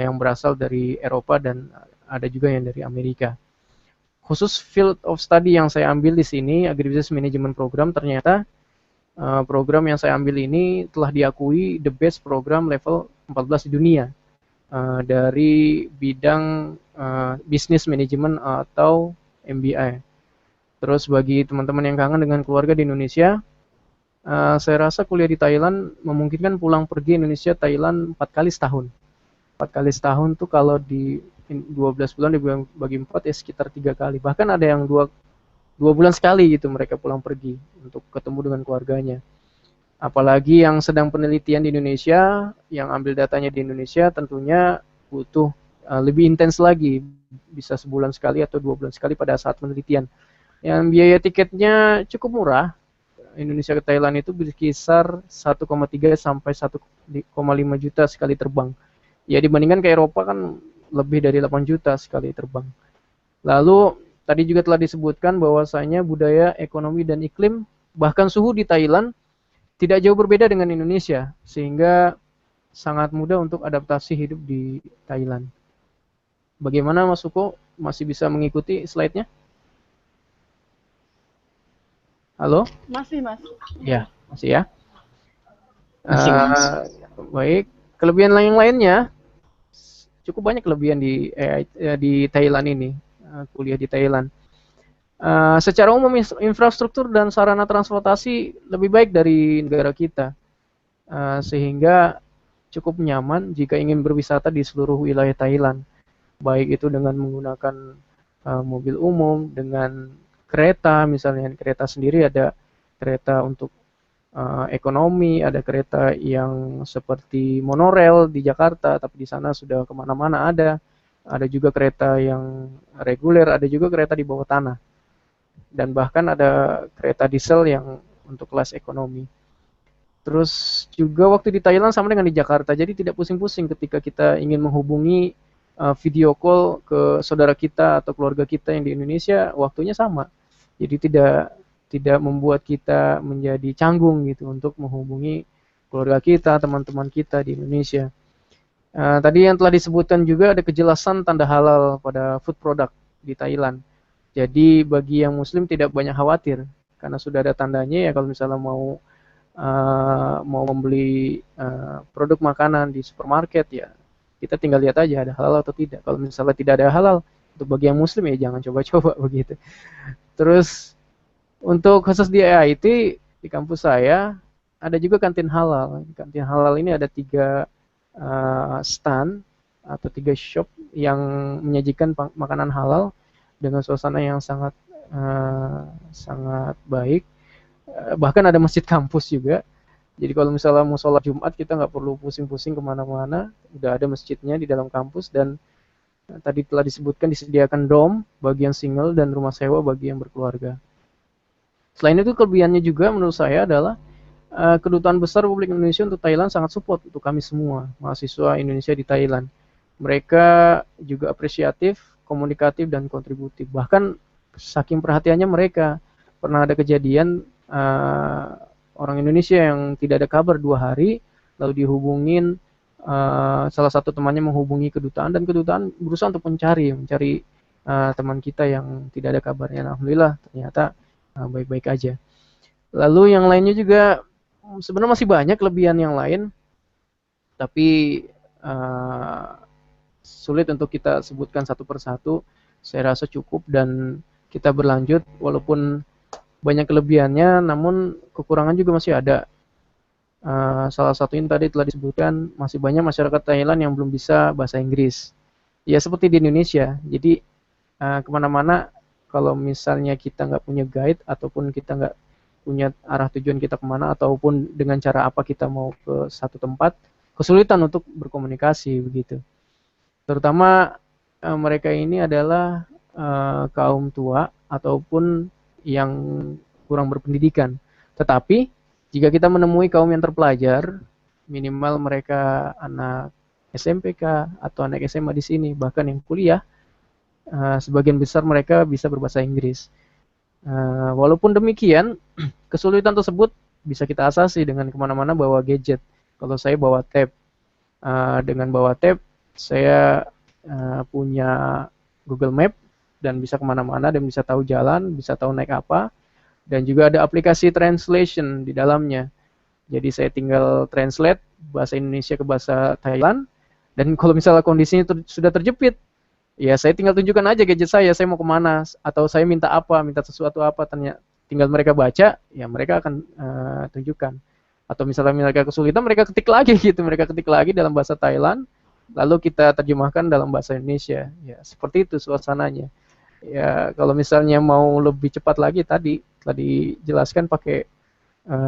yang berasal dari Eropa dan ada juga yang dari Amerika. Khusus field of study yang saya ambil di sini, Agribusiness Management Program, ternyata program yang saya ambil ini telah diakui the best program level 14 di dunia dari bidang business management atau MBA. Terus bagi teman-teman yang kangen dengan keluarga di Indonesia, saya rasa kuliah di Thailand memungkinkan pulang pergi Indonesia Thailand 4 kali setahun. 4 kali setahun tuh kalau di 12 bulan dibagi 4 ya sekitar 3 kali. Bahkan ada yang 2 bulan sekali gitu mereka pulang pergi untuk ketemu dengan keluarganya. Apalagi yang sedang penelitian di Indonesia, yang ambil datanya di Indonesia tentunya butuh lebih intens lagi, bisa sebulan sekali atau 2 bulan sekali pada saat penelitian. Yang biaya tiketnya cukup murah, Indonesia ke Thailand itu berkisar 1,3 sampai 1,5 juta sekali terbang. Ya dibandingkan ke Eropa kan lebih dari 8 juta sekali terbang. Lalu tadi juga telah disebutkan bahwasanya budaya, ekonomi, dan iklim, bahkan suhu di Thailand tidak jauh berbeda dengan Indonesia, sehingga sangat mudah untuk adaptasi hidup di Thailand. Bagaimana Mas Suko? Masih bisa mengikuti slide-nya? Halo? Masih, Mas. Ya, masih ya. Masih, Mas. Baik, kelebihan lainnya, cukup banyak kelebihan di Thailand ini. Kuliah di Thailand. Secara umum infrastruktur dan sarana transportasi lebih baik dari negara kita, sehingga cukup nyaman jika ingin berwisata di seluruh wilayah Thailand, baik itu dengan menggunakan mobil umum, dengan kereta, misalnya kereta sendiri ada kereta untuk ekonomi, ada kereta yang seperti monorail di Jakarta, tapi di sana sudah kemana-mana ada juga kereta yang reguler, ada juga kereta di bawah tanah. Dan bahkan ada kereta diesel yang untuk kelas ekonomi. Terus juga waktu di Thailand sama dengan di Jakarta, jadi tidak pusing-pusing ketika kita ingin menghubungi video call ke saudara kita atau keluarga kita yang di Indonesia, waktunya sama. Jadi tidak membuat kita menjadi canggung gitu untuk menghubungi keluarga kita, teman-teman kita di Indonesia. Tadi yang telah disebutkan juga ada kejelasan tanda halal pada food product di Thailand. Jadi bagi yang muslim tidak banyak khawatir karena sudah ada tandanya ya, kalau misalnya mau membeli produk makanan di supermarket ya kita tinggal lihat aja ada halal atau tidak. Kalau misalnya tidak ada halal, untuk bagi yang muslim ya jangan coba-coba begitu. Terus untuk khusus di IIT di kampus saya ada juga kantin halal. Kantin halal ini ada 3 stand atau 3 shop yang menyajikan makanan halal dengan suasana yang sangat baik. Bahkan ada masjid kampus juga. Jadi kalau misalnya mau sholat Jumat kita nggak perlu pusing-pusing kemana-mana, udah ada masjidnya di dalam kampus. Dan tadi telah disebutkan disediakan dom bagi yang single dan rumah sewa bagi yang berkeluarga. Selain itu kelebihannya juga menurut saya adalah Kedutaan Besar Republik Indonesia untuk Thailand sangat support untuk kami semua mahasiswa Indonesia di Thailand. Mereka juga apresiatif, komunikatif, dan kontributif. Bahkan saking perhatiannya mereka, pernah ada kejadian orang Indonesia yang tidak ada kabar 2 hari, lalu dihubungin, salah satu temannya menghubungi kedutaan, dan kedutaan berusaha untuk mencari teman kita yang tidak ada kabarnya. Alhamdulillah ternyata baik-baik aja. Lalu yang lainnya juga sebenarnya masih banyak kelebihan yang lain, tapi sulit untuk kita sebutkan satu persatu. Saya rasa cukup dan kita berlanjut. Walaupun banyak kelebihannya, namun kekurangan juga masih ada. Salah satunya tadi telah disebutkan, masih banyak masyarakat Thailand yang belum bisa bahasa Inggris. Ya seperti di Indonesia. Jadi kemana-mana kalau misalnya kita nggak punya guide ataupun kita nggak punya arah tujuan kita kemana ataupun dengan cara apa kita mau ke satu tempat, kesulitan untuk berkomunikasi begitu. Terutama mereka ini adalah kaum tua ataupun yang kurang berpendidikan. Tetapi jika kita menemui kaum yang terpelajar, minimal mereka anak SMPK atau anak SMA di sini, bahkan yang kuliah, sebagian besar mereka bisa berbahasa Inggris. Walaupun demikian, kesulitan tersebut bisa kita atasi dengan kemana-mana bawa gadget. Kalau saya bawa tab, dengan bawa tab, saya punya Google Map dan bisa kemana-mana dan bisa tahu jalan, bisa tahu naik apa, dan juga ada aplikasi translation di dalamnya. Jadi saya tinggal translate bahasa Indonesia ke bahasa Thailand, dan kalau misalnya kondisinya sudah terjepit, ya saya tinggal tunjukkan aja gadget saya mau kemana, atau saya minta apa, minta sesuatu apa, tinggal mereka baca, ya mereka akan tunjukkan. Atau misalnya mereka kesulitan, mereka ketik lagi gitu, mereka ketik lagi dalam bahasa Thailand, lalu kita terjemahkan dalam bahasa Indonesia. Ya seperti itu suasananya. Ya kalau misalnya mau lebih cepat lagi tadi telah dijelaskan pakai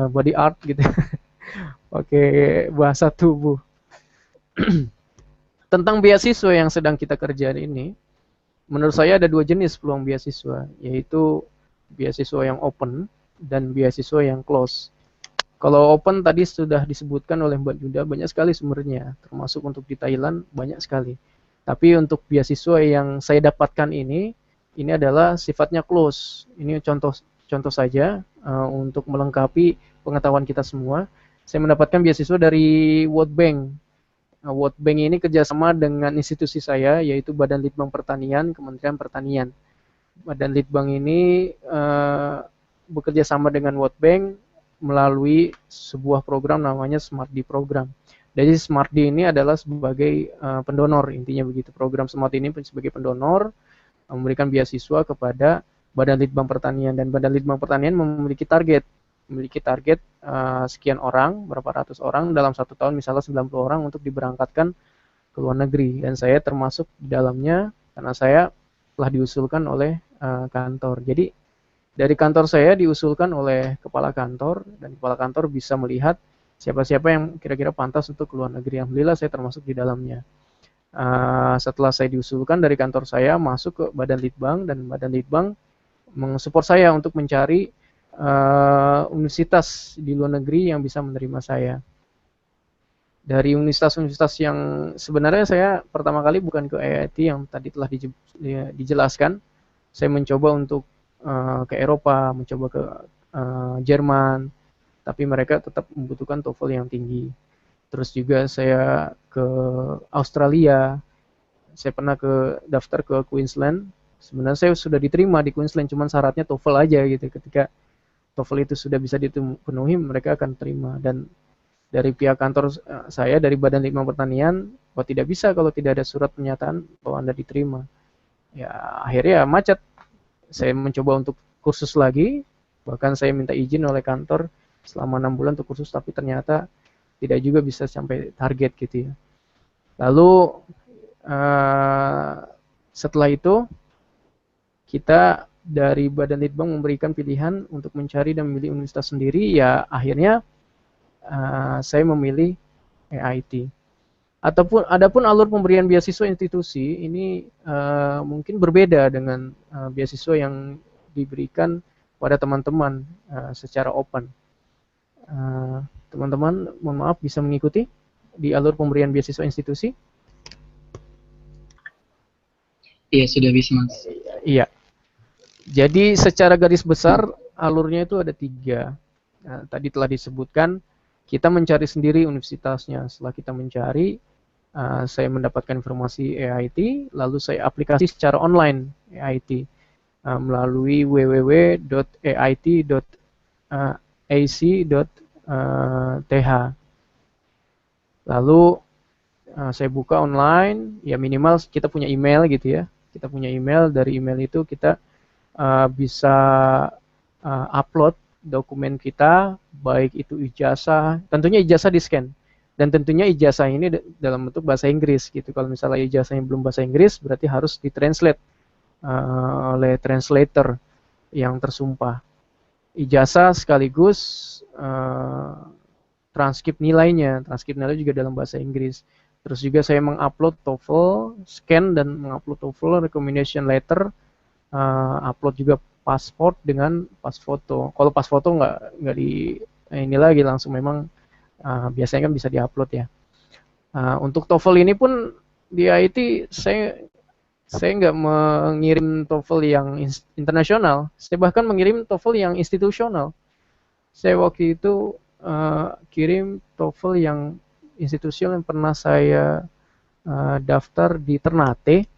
body art gitu, pakai bahasa tubuh. Tentang beasiswa yang sedang kita kerjain ini, menurut saya ada dua jenis peluang beasiswa, yaitu beasiswa yang open dan beasiswa yang close. Kalau open tadi sudah disebutkan oleh Mbak Juda, banyak sekali sumbernya, termasuk untuk di Thailand banyak sekali. Tapi untuk beasiswa yang saya dapatkan ini adalah sifatnya close. Ini contoh saja untuk melengkapi pengetahuan kita semua. Saya mendapatkan beasiswa dari World Bank. World Bank ini kerjasama dengan institusi saya, yaitu Badan Litbang Pertanian, Kementerian Pertanian. Badan Litbang ini bekerja sama dengan World Bank melalui sebuah program namanya SmartD Program. Jadi SmartD ini adalah sebagai pendonor, intinya begitu. Program Smart ini sebagai pendonor, memberikan beasiswa kepada Badan Litbang Pertanian, dan Badan Litbang Pertanian memiliki target sekian orang, berapa ratus orang dalam satu tahun, misalnya 90 orang untuk diberangkatkan ke luar negeri, dan saya termasuk di dalamnya karena saya telah diusulkan oleh kantor. Jadi dari kantor saya diusulkan oleh kepala kantor, dan kepala kantor bisa melihat siapa-siapa yang kira-kira pantas untuk ke luar negeri. Alhamdulillah saya termasuk di dalamnya. Setelah saya diusulkan dari kantor saya masuk ke Badan Litbang, dan Badan Litbang mensupport saya untuk mencari universitas di luar negeri yang bisa menerima saya. Dari universitas-universitas yang sebenarnya saya pertama kali bukan ke IIT yang tadi telah dijelaskan, saya mencoba untuk ke Eropa, mencoba ke Jerman, tapi mereka tetap membutuhkan TOEFL yang tinggi. Terus juga saya ke Australia, saya pernah daftar ke Queensland. Sebenarnya saya sudah diterima di Queensland, cuman syaratnya TOEFL aja gitu. Ketika TOEFL itu sudah bisa dipenuhi, mereka akan terima. Dan dari pihak kantor saya, dari Badan Litbang Pertanian, tidak bisa kalau tidak ada surat pernyataan bahwa Anda diterima. Ya akhirnya macet. Saya mencoba untuk kursus lagi, bahkan saya minta izin oleh kantor selama 6 bulan untuk kursus, tapi ternyata tidak juga bisa sampai target gitu ya. Lalu setelah itu kita dari Badan Litbang memberikan pilihan untuk mencari dan memilih universitas sendiri, ya akhirnya saya memilih EIT. Adapun alur pemberian beasiswa institusi ini mungkin berbeda dengan beasiswa yang diberikan pada teman-teman secara open. Teman-teman, mohon maaf, bisa mengikuti di alur pemberian beasiswa institusi? Iya, sudah bisa, Mas. Iya. Jadi secara garis besar alurnya itu ada 3. Tadi telah disebutkan, kita mencari sendiri universitasnya. Setelah kita mencari, saya mendapatkan informasi EIT, lalu saya aplikasi secara online EIT melalui www.eit.ac.th. Lalu saya buka online, ya minimal kita punya email gitu ya. Kita punya email, dari email itu kita bisa upload dokumen kita, baik itu ijazah, tentunya ijazah di scan. Dan tentunya ijazah ini dalam bentuk bahasa Inggris gitu. Kalau misalnya ijazahnya belum bahasa Inggris, berarti harus ditranslate oleh translator yang tersumpah. Ijazah sekaligus transkrip nilainya juga dalam bahasa Inggris. Terus juga saya mengupload TOEFL, scan dan mengupload TOEFL recommendation letter, upload juga pasport dengan pas foto. Kalau pas foto nggak di ini lagi, langsung memang biasanya kan bisa diupload ya. Untuk TOEFL ini pun di IT saya nggak mengirim TOEFL yang internasional, saya bahkan mengirim TOEFL yang institusional. Saya waktu itu kirim TOEFL yang institusional yang pernah saya daftar di Ternate,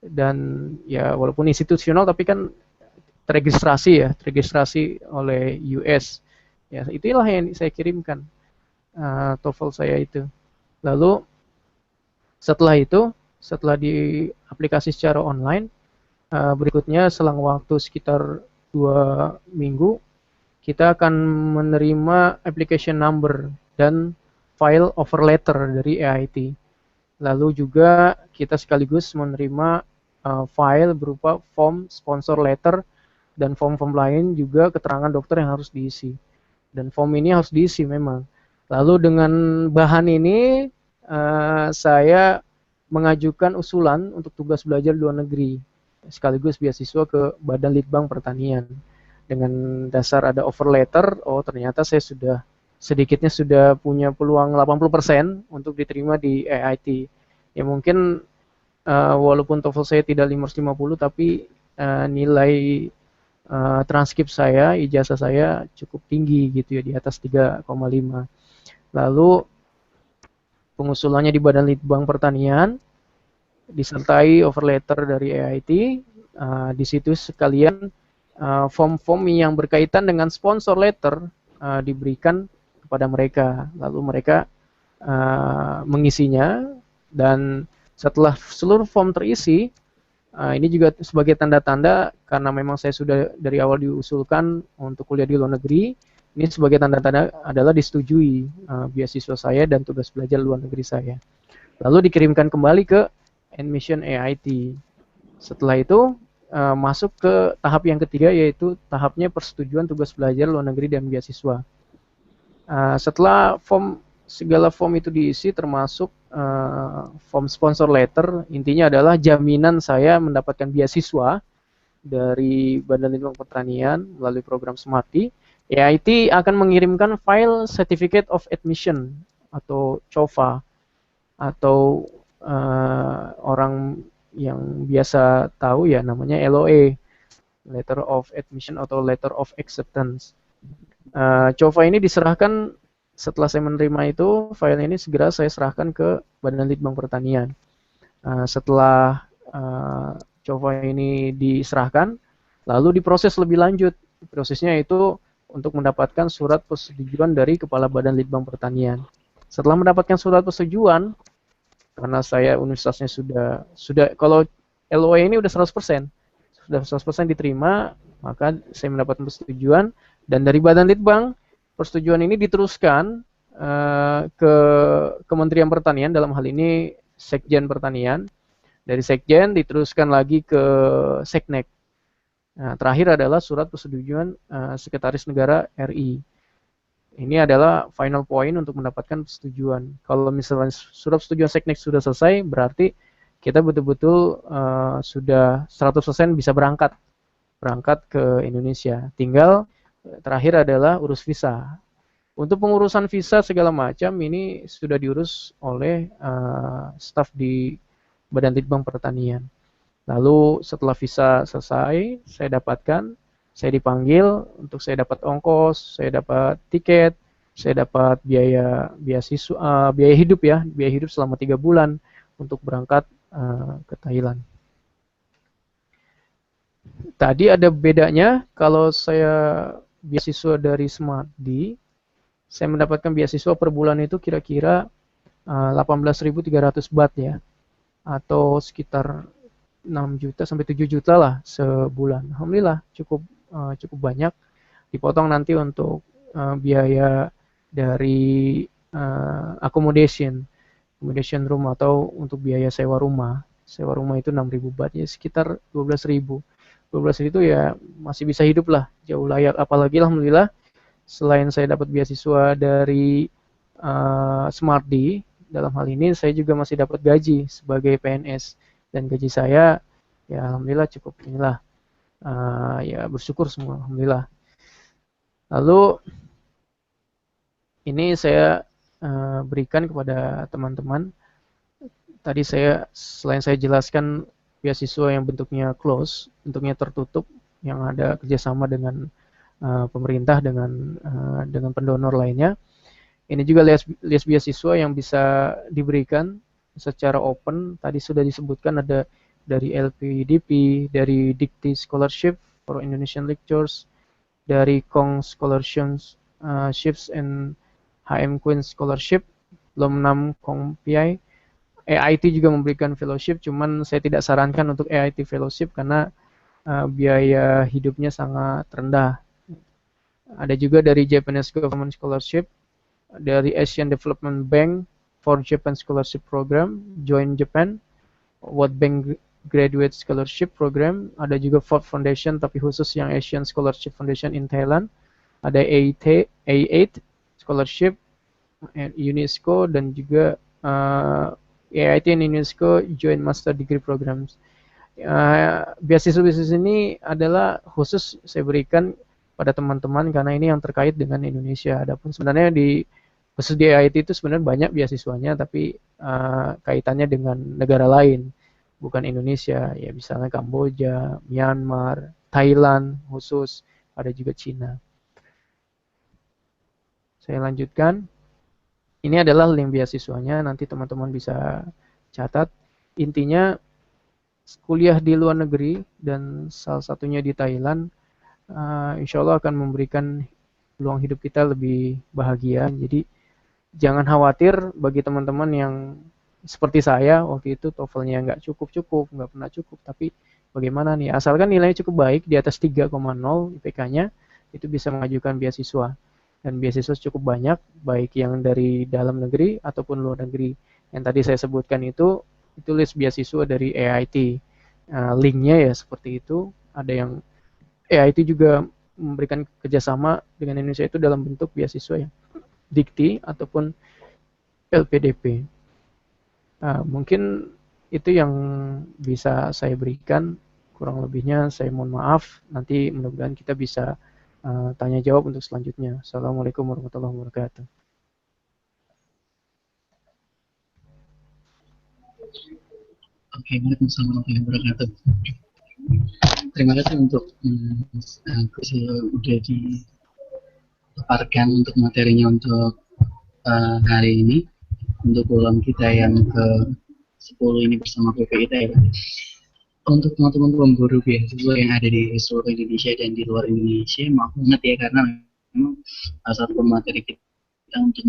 dan ya walaupun institusional tapi kan terregistrasi oleh US. Ya, itulah yang saya kirimkan TOEFL saya itu. Lalu setelah di aplikasi secara online, berikutnya selang waktu sekitar 2 minggu, kita akan menerima application number dan file offer letter dari AIT. Lalu juga kita sekaligus menerima file berupa form sponsor letter dan form-form lain juga keterangan dokter yang harus diisi. Dan form ini harus diisi memang. Lalu dengan bahan ini saya mengajukan usulan untuk tugas belajar luar negeri sekaligus beasiswa ke Badan Litbang Pertanian. Dengan dasar ada offer letter, oh ternyata saya sedikitnya sudah punya peluang 80% untuk diterima di AIT. Ya mungkin walaupun TOEFL saya tidak 550, tapi nilai transkrip saya, ijazah saya cukup tinggi gitu ya, di atas 3,5. Lalu pengusulannya di Badan Litbang Pertanian, disertai offer letter dari AIT. Di situ sekalian form-form yang berkaitan dengan sponsor letter diberikan kepada mereka. Lalu mereka mengisinya, dan setelah seluruh form terisi, ini juga sebagai tanda-tanda karena memang saya sudah dari awal diusulkan untuk kuliah di luar negeri. Ini sebagai tanda-tanda adalah disetujui beasiswa saya dan tugas belajar luar negeri saya. Lalu dikirimkan kembali ke admission AIT. Setelah itu masuk ke tahap yang ketiga, yaitu tahapnya persetujuan tugas belajar luar negeri dan beasiswa. Setelah segala form itu diisi, termasuk form sponsor letter, intinya adalah jaminan saya mendapatkan beasiswa dari Badan Litbang Pertanian melalui program Smarty. AIT akan mengirimkan file Certificate of Admission atau COFA, atau orang yang biasa tahu ya namanya LOA, Letter of Admission atau Letter of Acceptance. COFA ini diserahkan setelah saya menerima itu, file ini segera saya serahkan ke Badan Litbang Pertanian. Setelah COFA ini diserahkan, lalu diproses lebih lanjut. Prosesnya itu untuk mendapatkan surat persetujuan dari Kepala Badan Litbang Pertanian. Setelah mendapatkan surat persetujuan, karena saya universitasnya sudah kalau LOA ini udah 100%, sudah 100% diterima, maka saya mendapatkan persetujuan, dan dari Badan Litbang persetujuan ini diteruskan ke Kementerian Pertanian, dalam hal ini Sekjen Pertanian. Dari Sekjen diteruskan lagi ke Seknek. Nah, terakhir adalah surat persetujuan Sekretaris Negara RI. Ini adalah final point untuk mendapatkan persetujuan. Kalau misalnya surat persetujuan Seknek sudah selesai, berarti kita betul-betul sudah 100% bisa berangkat ke Indonesia. Tinggal terakhir adalah urus visa. Untuk pengurusan visa segala macam ini sudah diurus oleh staf di Badan Litbang Pertanian. Lalu setelah visa selesai, saya dipanggil untuk saya dapat ongkos, saya dapat tiket, saya dapat biaya hidup selama 3 bulan untuk berangkat ke Thailand. Tadi ada bedanya, kalau saya beasiswa dari Smartdi, saya mendapatkan beasiswa per bulan itu kira-kira 18.300 baht ya, atau sekitar 6 juta sampai 7 juta lah sebulan. Alhamdulillah cukup banyak. Dipotong nanti untuk biaya dari accommodation room atau untuk biaya sewa rumah. Sewa rumah itu 6.000 baht, ya sekitar 12.000. 12.000 itu ya masih bisa hidup lah, jauh layak. Apalagi alhamdulillah selain saya dapat beasiswa dari Smartdi, dalam hal ini saya juga masih dapat gaji sebagai PNS, dan gaji saya ya alhamdulillah cukup inilah, ya bersyukur semua alhamdulillah. Lalu ini saya berikan kepada teman-teman. Tadi selain saya jelaskan beasiswa yang bentuknya close, bentuknya tertutup, yang ada kerjasama dengan pemerintah dengan pendonor lainnya. Ini juga list beasiswa yang bisa diberikan secara open. Tadi sudah disebutkan ada dari LPDP, dari Dikti Scholarship for Indonesian Lectures, dari Kong Scholarships and HM Queen Scholarship, belum 6 Kong PI. AIT juga memberikan fellowship, cuman saya tidak sarankan untuk AIT fellowship karena biaya hidupnya sangat rendah. Ada juga dari Japanese Government Scholarship, dari Asian Development Bank for Japan Scholarship Program, Join Japan, World Bank Graduate Scholarship Program, ada juga Ford Foundation tapi khusus yang Asian Scholarship Foundation in Thailand, ada A8 Scholarship, UNESCO, dan juga AIT dan UNESCO Joint Master Degree Programs. Beasiswa-beasiswa ini adalah khusus saya berikan pada teman-teman karena ini yang terkait dengan Indonesia. Adapun sebenarnya khusus di AIT itu sebenarnya banyak beasiswanya, tapi kaitannya dengan negara lain, bukan Indonesia. Ya misalnya Kamboja, Myanmar, Thailand khusus, ada juga Cina. Saya lanjutkan. Ini adalah link beasiswanya, nanti teman-teman bisa catat. Intinya kuliah di luar negeri dan salah satunya di Thailand, insya Allah akan memberikan peluang hidup kita lebih bahagia. Jadi jangan khawatir bagi teman-teman yang seperti saya waktu itu TOEFL-nya nggak cukup, nggak pernah cukup. Tapi bagaimana nih, asalkan nilainya cukup baik, di atas 3,0 IPK-nya, itu bisa mengajukan beasiswa. Dan beasiswa cukup banyak, baik yang dari dalam negeri ataupun luar negeri. Yang tadi saya sebutkan itu list beasiswa dari AIT. Linknya ya seperti itu. Ada yang AIT juga memberikan kerjasama dengan Indonesia itu dalam bentuk beasiswa ya, Dikti ataupun LPDP. Mungkin itu yang bisa saya berikan. Kurang lebihnya saya mohon maaf. Nanti mudah-mudahan kita bisa tanya jawab untuk selanjutnya. Assalamualaikum warahmatullahi wabarakatuh. Oke, Waalaikumsalam warahmatullahi wabarakatuh. Terima kasih untuk sudah dipaparkan untuk materinya untuk hari ini, untuk ulang kita yang ke-10 ini bersama PPIT ya. Untuk teman-teman pemburu beasiswa yang ada di seluruh Indonesia dan di luar Indonesia, maaf banget ya karena memang satu materi kita untuk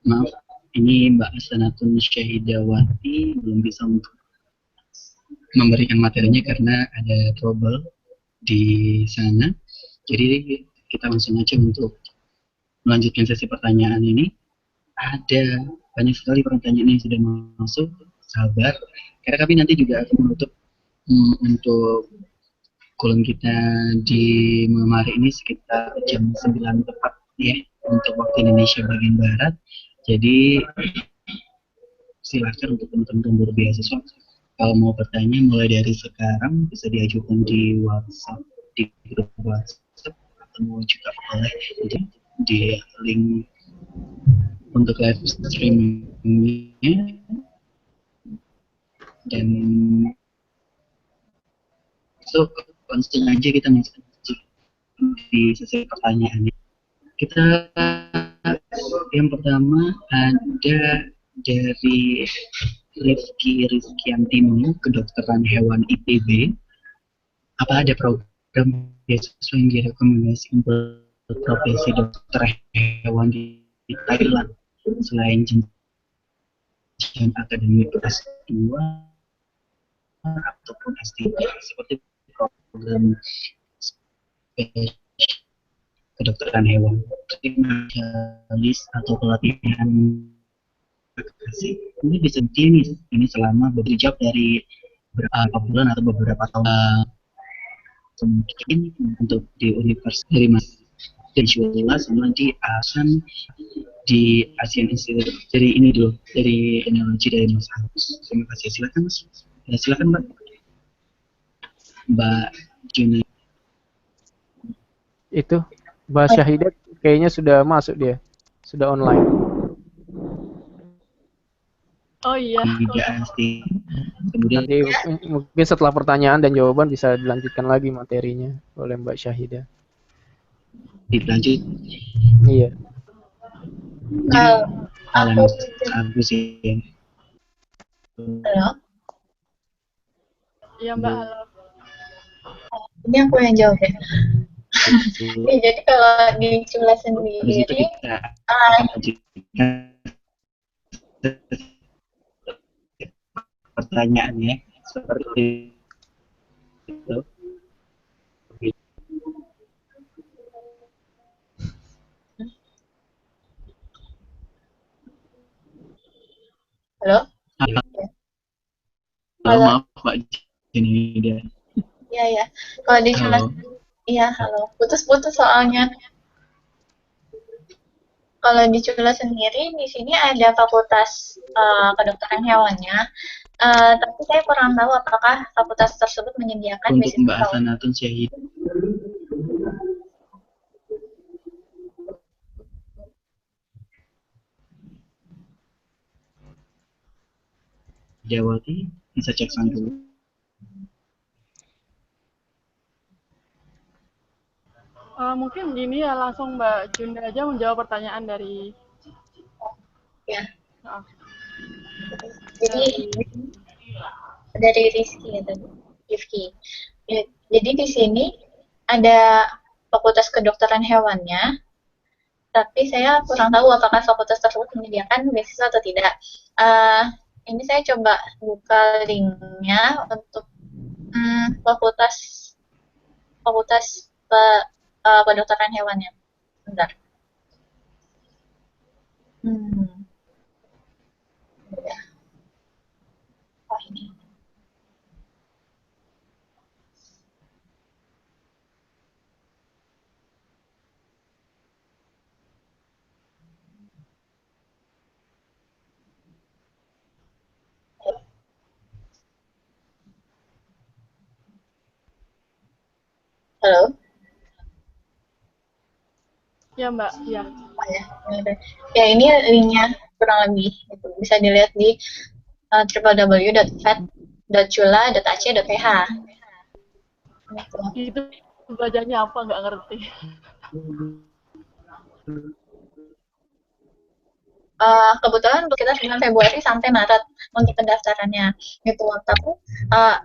maaf ini Mbak Hasanatun Syahidawati belum bisa untuk memberikan materinya karena ada trouble di sana. Jadi kita langsung aja untuk melanjutkan sesi pertanyaan ini. Ada banyak sekali pertanyaan yang sudah masuk, sabar. Karena kami nanti juga akan menutup untuk kolom kita di malam hari ini sekitar jam 9 tepat ya untuk waktu Indonesia bagian barat. Jadi silakan untuk teman-teman pemburu beasiswa kalau mau bertanya mulai dari sekarang bisa diajukan di WhatsApp, di grup WhatsApp, atau juga boleh di link untuk live streamingnya. Dan so langsung aja kita masuk di sesi pertanyaannya. Kita yang pertama ada dari Rizky Antimo, kedokteran hewan IPB. Apa ada program beasiswa yang direkomendasikan untuk profesi dokter hewan di Thailand selain jenjang akademik S2 ataupun S3 seperti program kedokteran hewan, spesialis atau pelatihan vaksinasi. Ini bisa klinis ini selama beberapa dari beberapa bulan atau beberapa tahun. Mungkin untuk di universitas dari Mas Jula sama di ASAN di ASEAN Institute dari ini dulu dari analogi dari Mas Agus. Terima kasih, silakan Mas. Ya, silakan Mbak Juna. Itu Mbak Syahidat kayaknya sudah masuk, dia sudah online. Oh iya. Tidak pasti. Kemudian Nanti mungkin setelah pertanyaan dan jawaban bisa dilanjutkan lagi materinya oleh Mbak Syahidah. dilanjut. Iya. Aku Agus ya. halo. Iya Mbak, halo. Ini aku yang jawab ya. Jadi kalau di Cula Habis itu sendiri, kita akan lanjutkan pertanyaannya seperti itu. halo? Halo, Halo. maaf Pak Junida. Iya ya. Kalau di Cula, Halo. iya halo. Putus-putus soalnya. Kalau di Cula sendiri, di sini ada fakultas kedokteran hewannya. Tapi saya kurang tahu apakah fakultas tersebut menyediakan Untuk beasiswa. Mbak Hasanatun Syahid. Jawati bisa cek sound dulu. Mungkin gini ya, langsung Mbak Junda aja menjawab pertanyaan dari Ya. oh, Jadi dari Rizky ya tadi. Rifki. Ya, jadi di sini ada fakultas kedokteran hewannya, tapi saya kurang tahu apakah fakultas tersebut menyediakan beasiswa atau tidak. Ini saya coba buka linknya untuk fakultas kedokteran hewannya. Bentar. Ya. Oh, ini. Halo? ya Mbak, ya. Oh, ya. Ya, ini linknya kurang lebih. Itu bisa dilihat di www.vet.cula.ac.ph. Itu bacanya apa nggak ngerti. Kebetulan untuk kita bulan Februari sampai Maret untuk pendaftarannya gitu. Tapi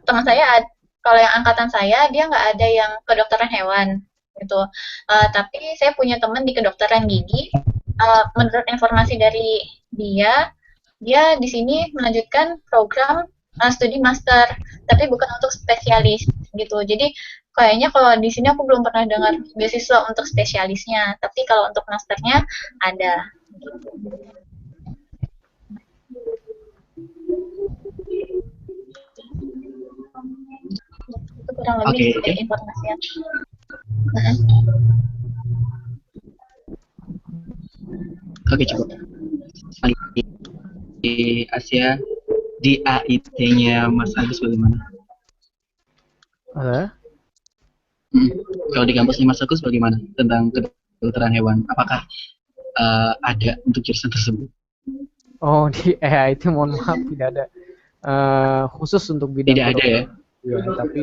teman saya, kalau yang angkatan saya dia nggak ada yang kedokteran hewan gitu. Tapi saya punya teman di kedokteran gigi. Menurut informasi dari dia di sini melanjutkan program studi master, tapi bukan untuk spesialis gitu. Jadi kayaknya kalau di sini aku belum pernah dengar beasiswa untuk spesialisnya, tapi kalau untuk masternya ada. Itu kurang lebih dari informasi yang Oke, cukup. Di Asia, di AIT-nya Mas Agus bagaimana? Kalau di kampusnya Mas Agus bagaimana tentang kedokteran hewan? Apakah ada untuk jurusan tersebut? Oh, di AIT mohon maaf tidak ada. Khusus untuk bidang tidak ada ya? Ya, tapi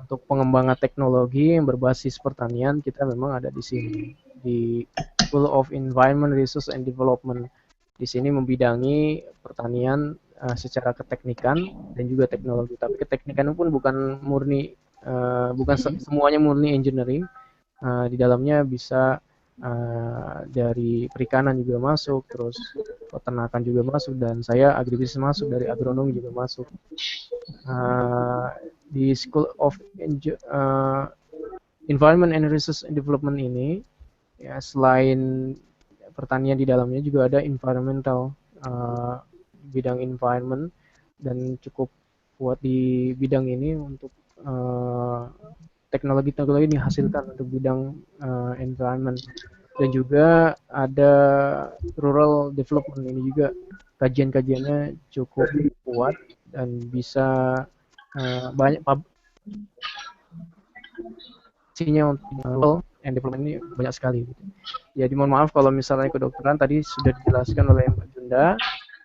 untuk pengembangan teknologi yang berbasis pertanian kita memang ada di sini, di School of Environment Research and Development. Di sini membidangi pertanian secara keteknikan dan juga teknologi. Tapi keteknikan pun bukan murni, bukan semuanya murni engineering. Di dalamnya bisa dari perikanan juga masuk, terus peternakan juga masuk, dan saya agribisnis masuk, dari agronomi juga masuk. Di School of environment and research and development ini ya selain pertanian di dalamnya juga ada environmental, bidang environment, dan cukup kuat di bidang ini untuk teknologi-teknologi dihasilkan untuk bidang environment. Dan juga ada rural development, ini juga kajian-kajiannya cukup kuat dan bisa banyak publikasinya untuk rural and development ini banyak sekali gitu. Jadi mohon maaf kalau misalnya kedokteran tadi sudah dijelaskan oleh Mbak Junda,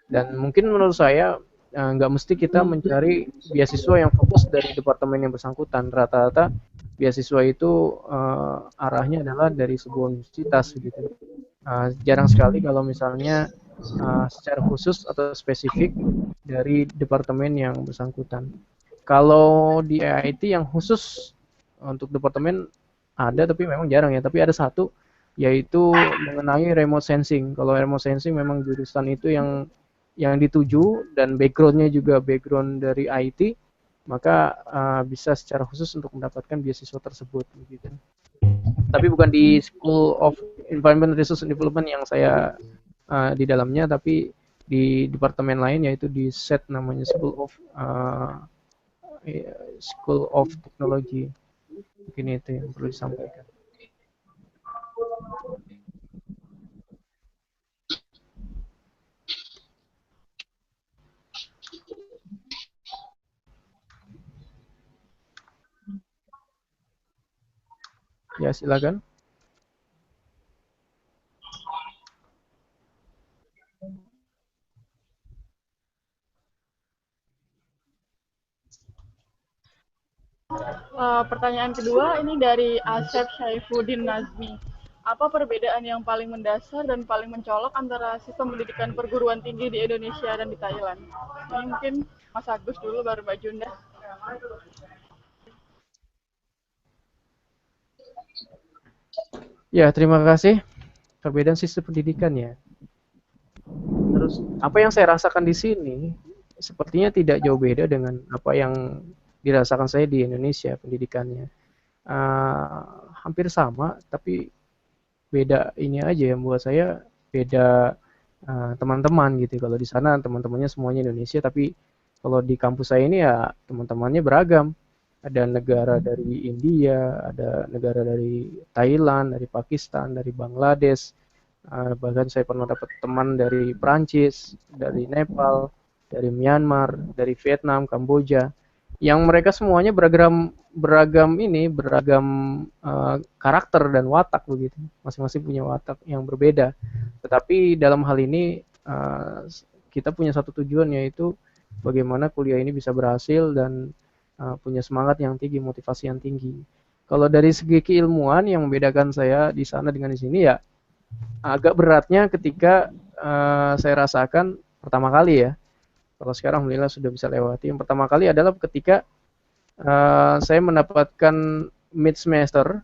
dan mungkin menurut saya nggak mesti kita mencari beasiswa yang fokus dari departemen yang bersangkutan. Rata-rata beasiswa itu arahnya adalah dari sebuah universitas gitu. Jarang sekali kalau misalnya secara khusus atau spesifik dari departemen yang bersangkutan. Kalau di IIT yang khusus untuk departemen ada, tapi memang jarang ya. Tapi ada satu, yaitu mengenai remote sensing. Kalau remote sensing memang jurusan itu yang dituju, dan backgroundnya juga background dari IT, maka bisa secara khusus untuk mendapatkan beasiswa tersebut gitu. Tapi bukan di School of Environment Research and Development yang saya di dalamnya, tapi di departemen lain, yaitu di SET, namanya School of Technology. Mungkin itu yang perlu disampaikan. Ya, silakan. Pertanyaan kedua ini dari Asep Syaifuddin Nazmi. Apa perbedaan yang paling mendasar dan paling mencolok antara sistem pendidikan perguruan tinggi di Indonesia dan di Thailand? Ini mungkin Mas Agus dulu, baru Mbak Junda. Ya, terima kasih. Perbedaan sistem pendidikan ya. Terus apa yang saya rasakan di sini sepertinya tidak jauh beda dengan apa yang dirasakan saya di Indonesia pendidikannya. Hampir sama, tapi beda ini aja yang buat saya beda teman-teman gitu. Kalau di sana teman-temannya semuanya Indonesia, tapi kalau di kampus saya ini ya teman-temannya beragam. Ada negara dari India, ada negara dari Thailand, dari Pakistan, dari Bangladesh. Bahkan saya pernah dapat teman dari Prancis, dari Nepal, dari Myanmar, dari Vietnam, Kamboja, yang mereka semuanya beragam karakter dan watak begitu. Masing-masing punya watak yang berbeda. Tetapi dalam hal ini kita punya satu tujuan, yaitu bagaimana kuliah ini bisa berhasil dan punya semangat yang tinggi, motivasi yang tinggi. Kalau dari segi keilmuan, yang membedakan saya di sana dengan di sini ya agak beratnya ketika saya rasakan pertama kali ya. Kalau sekarang alhamdulillah sudah bisa lewati. Yang pertama kali adalah ketika saya mendapatkan mid semester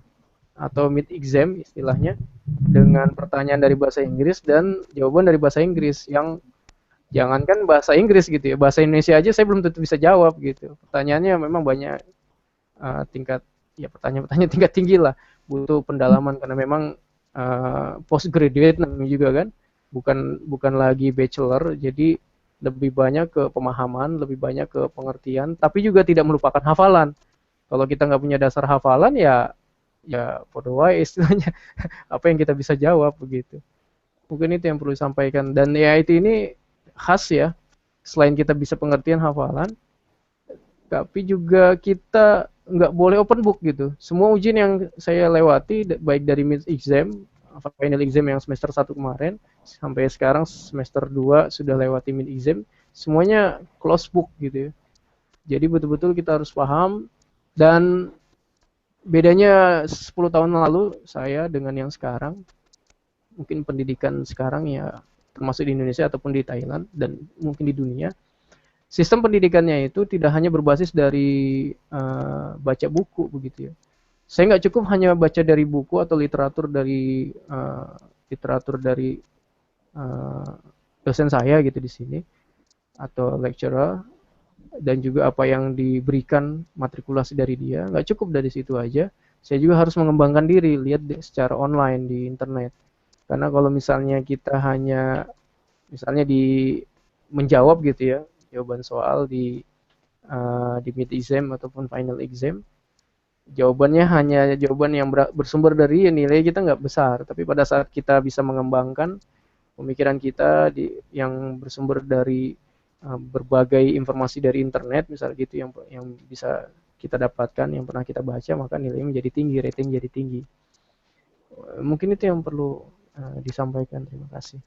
atau mid exam istilahnya, dengan pertanyaan dari bahasa Inggris dan jawaban dari bahasa Inggris yang jangankan bahasa Inggris gitu ya, bahasa Indonesia aja saya belum tentu bisa jawab gitu. Pertanyaannya memang banyak tingkat ya, pertanyaan-pertanyaan tingkat tinggi lah, butuh pendalaman karena memang postgraduate namanya juga kan, bukan lagi bachelor, jadi lebih banyak ke pemahaman, lebih banyak ke pengertian, tapi juga tidak melupakan hafalan. Kalau kita nggak punya dasar hafalan ya podo wae istilahnya, apa yang kita bisa jawab begitu. Mungkin itu yang perlu disampaikan. Dan IIT ini khas ya, selain kita bisa pengertian hafalan, tapi juga kita nggak boleh open book gitu. Semua ujian yang saya lewati, baik dari mid exam, final exam yang semester 1 kemarin, sampai sekarang semester 2 sudah lewati mid exam, semuanya close book gitu ya. Jadi betul-betul kita harus paham. Dan bedanya 10 tahun lalu saya dengan yang sekarang, mungkin pendidikan sekarang ya, termasuk di Indonesia ataupun di Thailand dan mungkin di dunia, sistem pendidikannya itu tidak hanya berbasis dari baca buku begitu ya. Saya nggak cukup hanya baca dari buku atau literatur dari dosen saya gitu di sini atau lecturer, dan juga apa yang diberikan matrikulasi dari dia, nggak cukup dari situ aja, saya juga harus mengembangkan diri, lihat secara online di internet. Karena kalau misalnya kita hanya misalnya menjawab gitu ya, jawaban soal di mid exam ataupun final exam, jawabannya hanya jawaban yang bersumber dari nilai kita nggak besar. Tapi pada saat kita bisa mengembangkan pemikiran kita yang bersumber dari berbagai informasi dari internet, misalnya gitu, yang bisa kita dapatkan, yang pernah kita baca, maka nilainya menjadi tinggi, rating jadi tinggi. Mungkin itu yang perlu disampaikan. Terima kasih.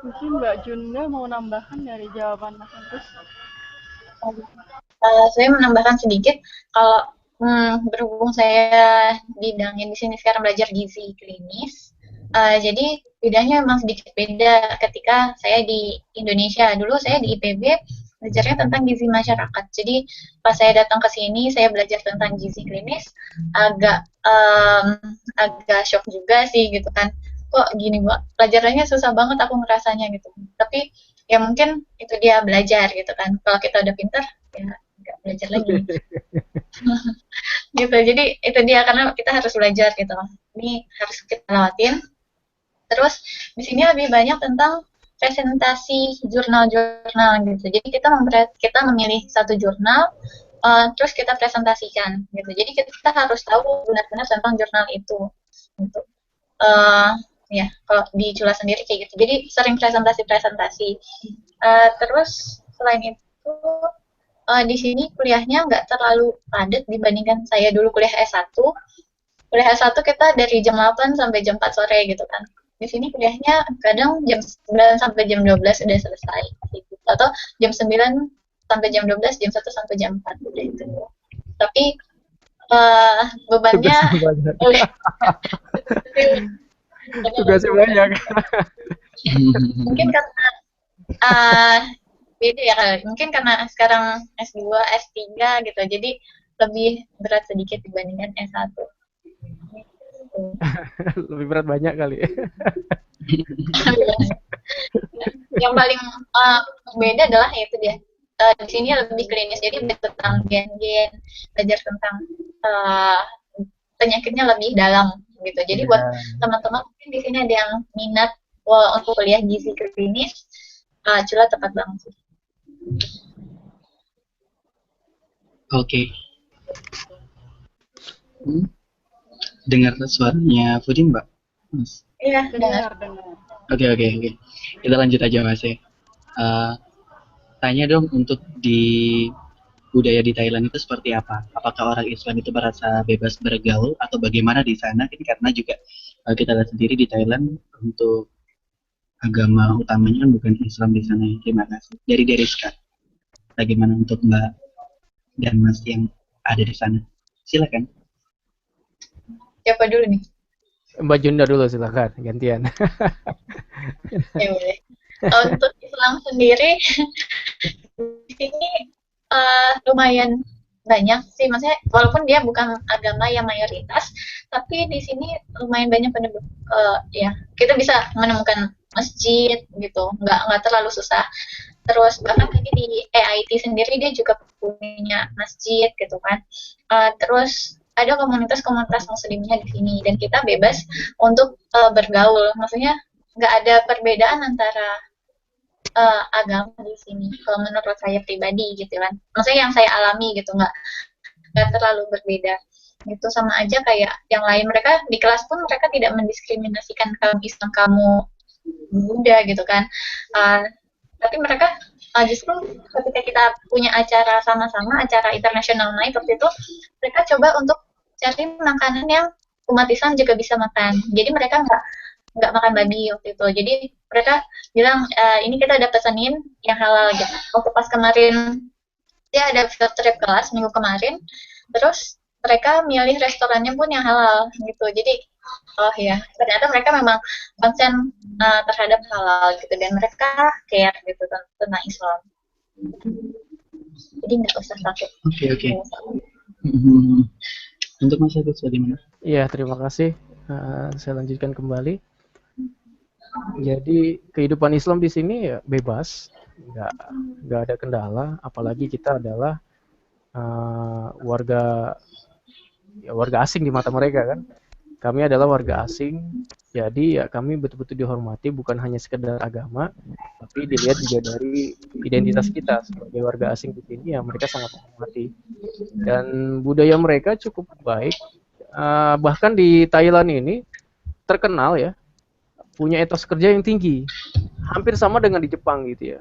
Mungkin Mbak Junda mau nambahkan dari jawaban Mas Agus. Saya menambahkan sedikit, kalau berhubung saya bidangnya di sini sekarang belajar gizi klinis, jadi bidangnya memang sedikit beda ketika saya di Indonesia. Dulu saya di IPB belajarnya tentang gizi masyarakat. Jadi pas saya datang ke sini, saya belajar tentang gizi klinis, agak shock juga sih gitu kan. Kok gini, Mbak? Pelajarannya susah banget aku ngerasanya gitu. Tapi ya mungkin itu dia belajar gitu kan. Kalau kita udah pintar, ya nggak belajar lagi. Gitu. Jadi itu dia, karena kita harus belajar gitu. Ini harus kita lewatin. Terus di sini lebih banyak tentang presentasi jurnal-jurnal gitu. Jadi kita memilih satu jurnal, terus kita presentasikan gitu. Jadi kita harus tahu benar-benar tentang jurnal itu. Gitu. Ya, kalau di Cula sendiri kayak gitu. Jadi sering presentasi-presentasi. Terus selain itu di sini kuliahnya nggak terlalu padat dibandingkan saya dulu kuliah S1. Kuliah S1 kita dari jam 8 sampai jam 4 sore gitu kan. Di sini kuliahnya kadang jam 9 sampai jam 12 udah selesai gitu. Atau jam 9 sampai jam 12, jam 1 sampai jam 4 udah itu. Tapi bebannya tugasnya banyak. Mungkin karena beda ya, mungkin karena sekarang S2, S3 gitu, jadi lebih berat sedikit dibandingkan S1. Lebih berat banyak kali. Yang paling beda adalah itu dia. Di sini lebih klinis, jadi belajar tentang gen-gen, belajar tentang penyakitnya lebih dalam gitu. Jadi buat teman-teman mungkin di sini ada yang minat untuk kuliah gizi klinis, Cula tepat banget sih. Oke. Dengar suaranya Fudin, Mbak? Mas? Iya, dengar. Oke. Kita lanjut aja, Mas ya. Tanya dong, untuk di budaya di Thailand itu seperti apa? Apakah orang Islam itu merasa bebas bergaul atau bagaimana di sana? Ini karena juga kita lihat sendiri di Thailand untuk agama utamanya kan bukan Islam di sana. Terima kasih. Dari Deriska, bagaimana untuk Mbak dan Mas yang ada di sana? Silakan. Siapa dulu nih? Mbak Junda dulu, silakan, gantian. Ya boleh. Untuk Islam sendiri di sini lumayan banyak sih, maksudnya walaupun dia bukan agama yang mayoritas, tapi di sini lumayan banyak penduduk. Ya, kita bisa menemukan masjid gitu, nggak terlalu susah. Terus bahkan tadi di AIT sendiri dia juga punya masjid gitu kan. Terus ada komunitas-komunitas muslimnya di sini dan kita bebas untuk bergaul. Maksudnya nggak ada perbedaan antara agama di sini. Kalau menurut saya pribadi gitu kan. Maksudnya yang saya alami gitu, nggak terlalu berbeda. Gitu sama aja kayak yang lain. Mereka di kelas pun mereka tidak mendiskriminasikan kamu Islam, kamu Buddha gitu kan. Tapi mereka justru ketika kita punya acara sama-sama, acara internasional night waktu itu, mereka coba untuk cari makanan yang umat Islam juga bisa makan. Jadi mereka nggak makan babi waktu itu. Jadi mereka bilang ini kita ada pesenin yang halal gitu. Waktu pas kemarin dia ada field trip kelas minggu kemarin, terus mereka milih restorannya pun yang halal gitu. Jadi oh ya, ternyata mereka memang konsen terhadap halal gitu dan mereka care gitu tentang Islam. Jadi nggak usah takut. Oke. Untuk Mas Agus bagaimana? Iya, terima kasih. Saya lanjutkan kembali. Jadi kehidupan Islam di sini ya bebas, nggak ada kendala. Apalagi kita adalah warga ya warga asing di mata mereka kan. Kami adalah warga asing, jadi ya kami betul-betul dihormati bukan hanya sekedar agama, tapi dilihat juga dari identitas kita sebagai warga asing di sini ya mereka sangat menghormati. Dan budaya mereka cukup baik. Bahkan di Thailand ini terkenal ya punya etos kerja yang tinggi, hampir sama dengan di Jepang gitu ya.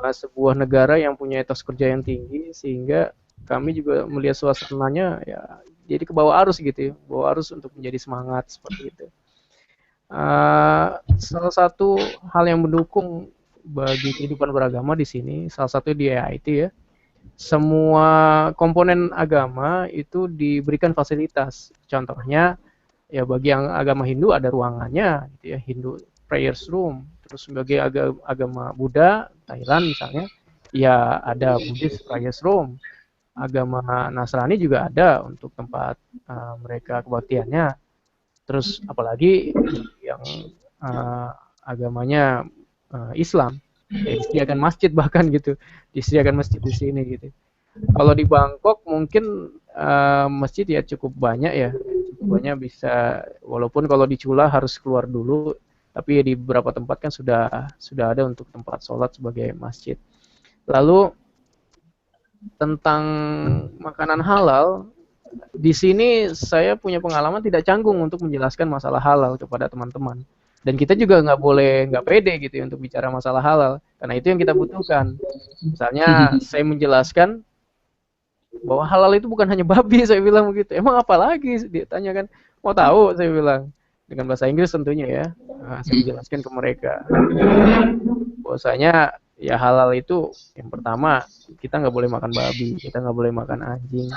Sebuah negara yang punya etos kerja yang tinggi sehingga kami juga melihat suasananya ya jadi ke bawah arus gitu ya, bawa arus untuk menjadi semangat seperti itu. Salah satu hal yang mendukung bagi kehidupan beragama di sini, salah satu di AIT ya, semua komponen agama itu diberikan fasilitas. Contohnya ya bagi yang agama Hindu ada ruangannya gitu ya, Hindu prayers room. Terus bagi agama Buddha Thailand misalnya ya ada Buddhist prayers room. Agama Nasrani juga ada untuk tempat mereka kebaktiannya. Terus apalagi yang agamanya Islam, ya disediakan masjid bahkan gitu, disediakan masjid di sini gitu. Kalau di Bangkok mungkin masjid ya cukup banyak ya, cukup banyak bisa, walaupun kalau di Chula harus keluar dulu, tapi ya di beberapa tempat kan sudah ada untuk tempat sholat sebagai masjid. Lalu tentang makanan halal, di sini saya punya pengalaman tidak canggung untuk menjelaskan masalah halal kepada teman-teman. Dan kita juga nggak pede gitu ya untuk bicara masalah halal, karena itu yang kita butuhkan. Misalnya saya menjelaskan bahwa halal itu bukan hanya babi, saya bilang begitu. Emang apa lagi? Dia tanya kan, mau tahu? Saya bilang dengan bahasa Inggris tentunya ya. Saya menjelaskan ke mereka bahwasanya ya halal itu yang pertama kita nggak boleh makan babi, kita nggak boleh makan anjing,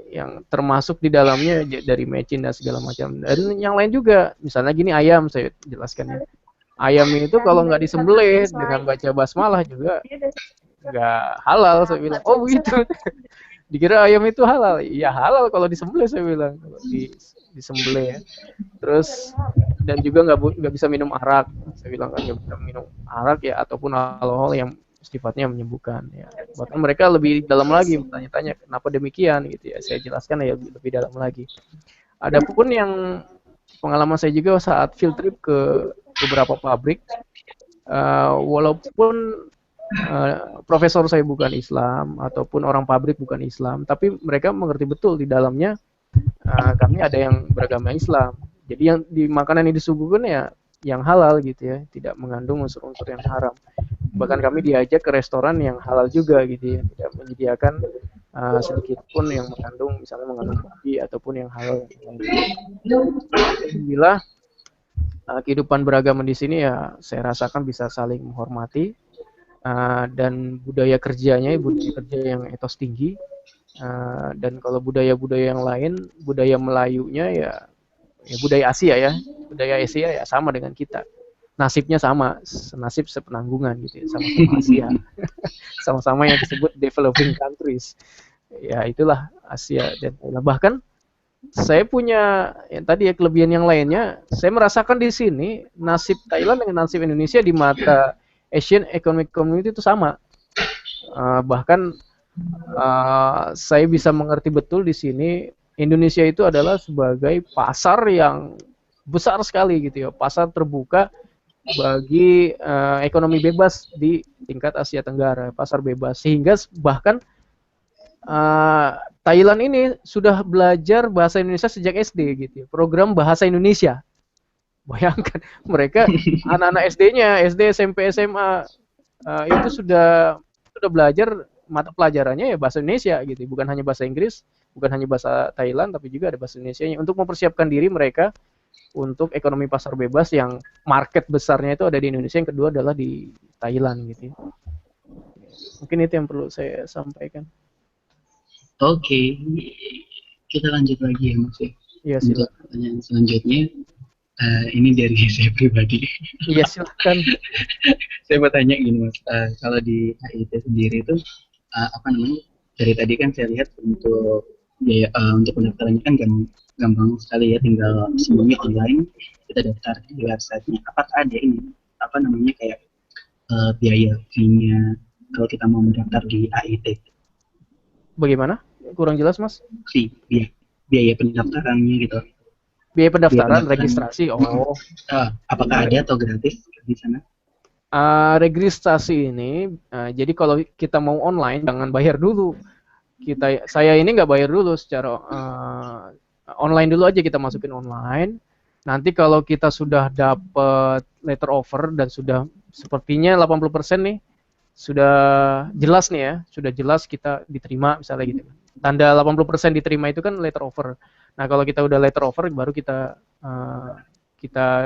yang termasuk di dalamnya dari mecin dan segala macam. Dan yang lain juga, misalnya gini ayam, saya jelaskan ya. Ayam itu kalau nggak disembelih dengan baca basmalah juga nggak halal, saya bilang. Oh begitu. Dikira ayam itu halal. Ya halal kalau disembelih, saya bilang. Kalau disembelih ya. Terus dan juga nggak bisa minum arak, saya bilang kan nggak bisa minum arak ya ataupun alkohol yang sifatnya menyembuhkan ya. Bahkan mereka lebih dalam lagi bertanya-tanya kenapa demikian gitu ya. Saya jelaskan ya lebih dalam lagi. Adapun yang pengalaman saya juga saat field trip ke beberapa pabrik, walaupun profesor saya bukan Islam ataupun orang pabrik bukan Islam, tapi mereka mengerti betul di dalamnya kami ada yang beragama Islam. Jadi yang di makanan yang disuguhkan ya yang halal gitu ya, tidak mengandung unsur-unsur yang haram. Bahkan kami diajak ke restoran yang halal juga gitu ya, tidak menyediakan sedikit pun yang mengandung babi ataupun yang halal. Alhamdulillah kehidupan beragama di sini ya saya rasakan bisa saling menghormati dan budaya kerjanya budaya kerja yang etos tinggi. Dan kalau budaya-budaya yang lain, budaya Melayunya ya budaya Asia ya, budaya Asia ya sama dengan kita, nasibnya sama, nasib sepenanggungan gitu ya, sama-sama Asia, sama-sama yang disebut developing countries, ya itulah Asia. Dan bahkan saya punya yang tadi ya kelebihan yang lainnya, saya merasakan di sini nasib Thailand dengan nasib Indonesia di mata Asian Economic Community itu sama, bahkan saya bisa mengerti betul di sini Indonesia itu adalah sebagai pasar yang besar sekali gitu ya, pasar terbuka bagi ekonomi bebas di tingkat Asia Tenggara, pasar bebas, sehingga bahkan Thailand ini sudah belajar bahasa Indonesia sejak SD gitu ya, program bahasa Indonesia. Bayangkan mereka anak-anak SD-nya, SD, SMP, SMA itu sudah belajar mata pelajarannya ya bahasa Indonesia gitu, bukan hanya bahasa Inggris, bukan hanya bahasa Thailand, tapi juga ada bahasa Indonesianya untuk mempersiapkan diri mereka untuk ekonomi pasar bebas yang market besarnya itu ada di Indonesia, yang kedua adalah di Thailand gitu. Mungkin itu yang perlu saya sampaikan. Oke, kita lanjut lagi ya Mas ya. Iya, untuk pertanyaan selanjutnya, ini dari saya pribadi. Iya silakan. Saya mau tanya gini Mas, kalau di HIT sendiri itu apa namanya, dari tadi kan saya lihat untuk biaya untuk pendaftarannya kan gampang sekali ya, tinggal semuanya online, kita daftar di website-nya. Apakah ada ini apa namanya kayak biaya fee-nya kalau kita mau mendaftar di HIT? Bagaimana? kurang jelas Mas? Si biaya pendaftarannya gitu. Biaya pendaftaran, pendaftaran. registrasi. Oh. Apakah ada atau gratis di sana? Registrasi ini, jadi kalau kita mau online jangan bayar dulu. Saya ini nggak bayar dulu secara online dulu aja, kita masukin online. Nanti kalau kita sudah dapat letter offer dan sudah sepertinya 80% nih, sudah jelas nih ya, sudah jelas kita diterima misalnya gitu. Tanda 80% diterima itu kan letter offer. Nah, kalau kita udah letter offer baru kita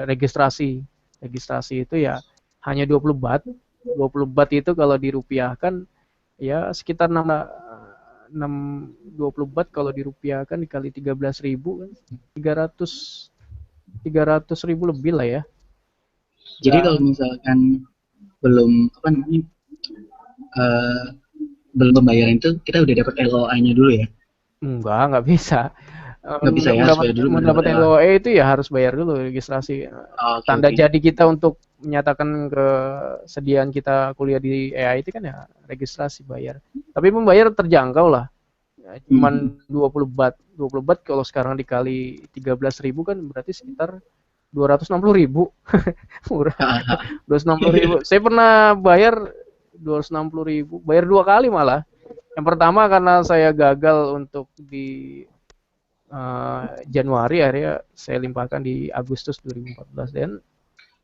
registrasi. Registrasi itu ya hanya 20 baht. 20 baht itu kalau dirupiahkan ya sekitar 20 baht kalau dirupiahkan dikali 13.000 kan 300.000 lebih lah ya. Jadi kalau misalkan belum belum pembayaran itu kita udah dapat LOA-nya dulu ya? Nggak bisa. Nggak bisa ya, harus bayar dulu. Mendapat LOA itu ya harus bayar dulu registrasi. Tanda jadi kita untuk menyatakan kesediaan kita kuliah di EAIT kan ya registrasi bayar. Tapi pembayar terjangkau lah. Ya, cuman 20 baht. 20 baht kalau sekarang dikali 13.000 kan berarti sekitar 260.000. Murah. 260.000. Saya pernah bayar 260.000. Bayar 2 kali malah. Yang pertama karena saya gagal untuk di Januari, akhirnya saya limpahkan di Agustus 2014 dan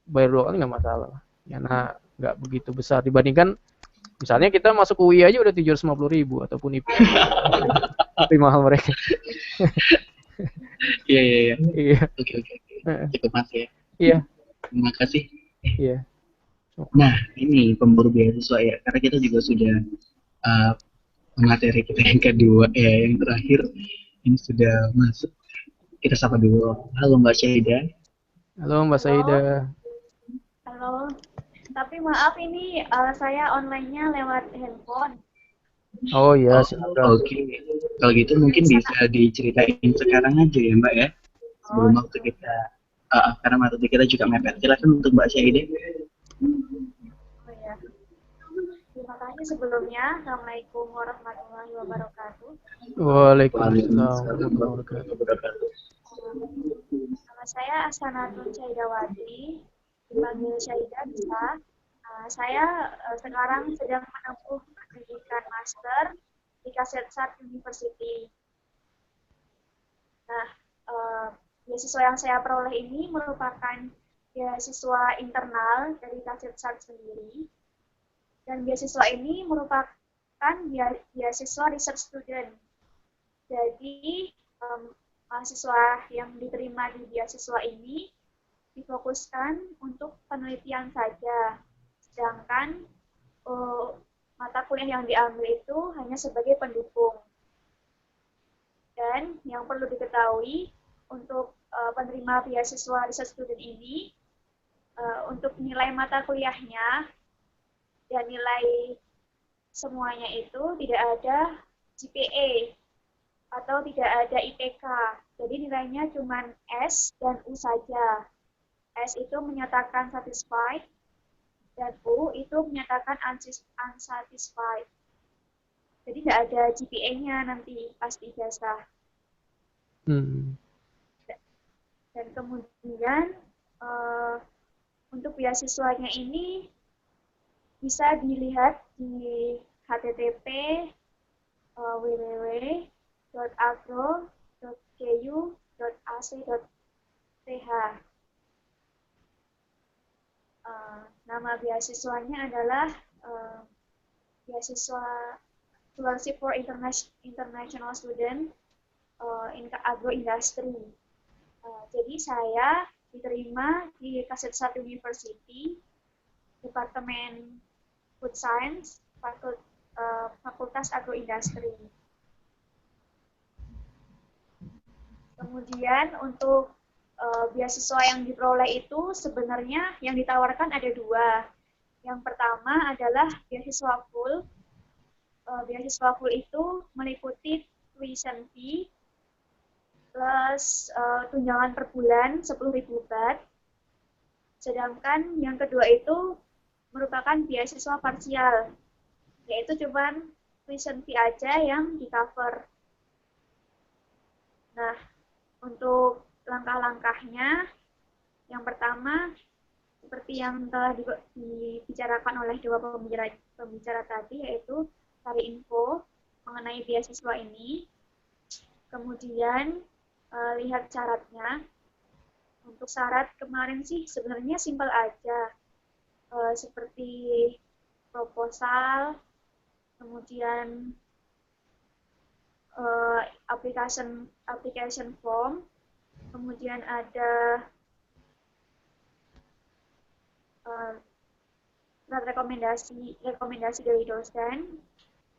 bayar 2 kali nggak masalah. Karena nggak begitu besar dibandingkan misalnya kita masuk UI aja udah 750.000 ataupun IP. Tapi mahal mereka. Iya. Iya. Oke. Cukup Mas ya. Iya. Terima kasih. Iya. Nah, ini pemburu beasiswa ya, karena kita juga sudah materi kita yang kedua yang terakhir ini sudah masuk. Kita sapa dulu. Halo Mbak Syaida. Halo Mbak Syaida. Halo. Tapi maaf ini saya online-nya lewat handphone. Oh iya, Oke. Kalau gitu mungkin bisa diceritain sekarang aja ya Mbak ya. Sebelum waktu kita karena materi kita juga mepet. Silakan untuk Mbak Syaida. Oh ya. Terima kasih sebelumnya. Assalamualaikum warahmatullahi wabarakatuh. Waalaikumsalam warahmatullahi wabarakatuh. Nama saya Asanatun Syaidawati, dipanggil Syaida bisa. Saya sekarang sedang menempuh pendidikan master di Kasetsart University. Nah, beasiswa yang saya peroleh ini merupakan beasiswa internal dari Kasetsart sendiri. Dan beasiswa ini merupakan beasiswa research student. Jadi, mahasiswa yang diterima di beasiswa ini difokuskan untuk penelitian saja. Sedangkan mata kuliah yang diambil itu hanya sebagai pendukung. Dan yang perlu diketahui untuk penerima beasiswa research student ini, untuk nilai mata kuliahnya dan nilai semuanya itu tidak ada GPA atau tidak ada IPK. Jadi nilainya cuma S dan U saja. S itu menyatakan satisfied dan U itu menyatakan unsatisfied. Jadi tidak ada GPA-nya nanti pas ijazah. Dan kemudian untuk beasiswanya ini bisa dilihat di http www.agro.ku.ac.th. Nama beasiswanya adalah beasiswa Scholarship for International Student in Agro Industry. Jadi saya diterima di Kasetsart University, Departemen Food Science, Fakultas Agroindustri. Kemudian untuk beasiswa yang diperoleh itu sebenarnya yang ditawarkan ada 2. Yang pertama adalah beasiswa full. Beasiswa full itu meliputi tuition fee plus tunjangan per bulan 10.000 baht. Sedangkan yang kedua itu merupakan beasiswa parsial, yaitu cuma tuition fee aja yang di cover. Nah, untuk langkah-langkahnya, yang pertama, seperti yang telah dibicarakan oleh dua pembicara tadi, yaitu cari info mengenai beasiswa ini, kemudian lihat syaratnya. Untuk syarat kemarin sih sebenarnya simpel aja, seperti proposal, kemudian application form, kemudian ada surat rekomendasi dari dosen,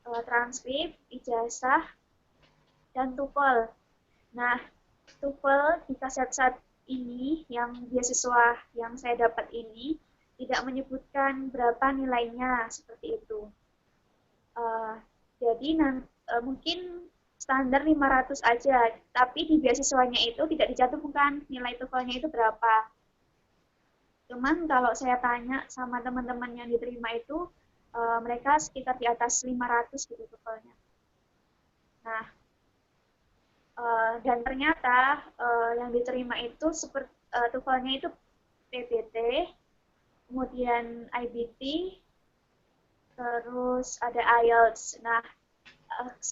transkrip, ijazah, dan TOEFL. Nah, TOEFL di kaset ini, yang beasiswa yang saya dapat ini, tidak menyebutkan berapa nilainya, seperti itu. Jadi mungkin standar 500 aja, tapi di beasiswanya itu tidak dicantumkan nilai TOEFL-nya itu berapa. Cuman kalau saya tanya sama teman-teman yang diterima itu, mereka sekitar di atas 500 gitu TOEFL-nya. Nah, dan ternyata yang diterima itu seperti TOEFL-nya itu PBT, kemudian IBT, terus ada IELTS. Nah,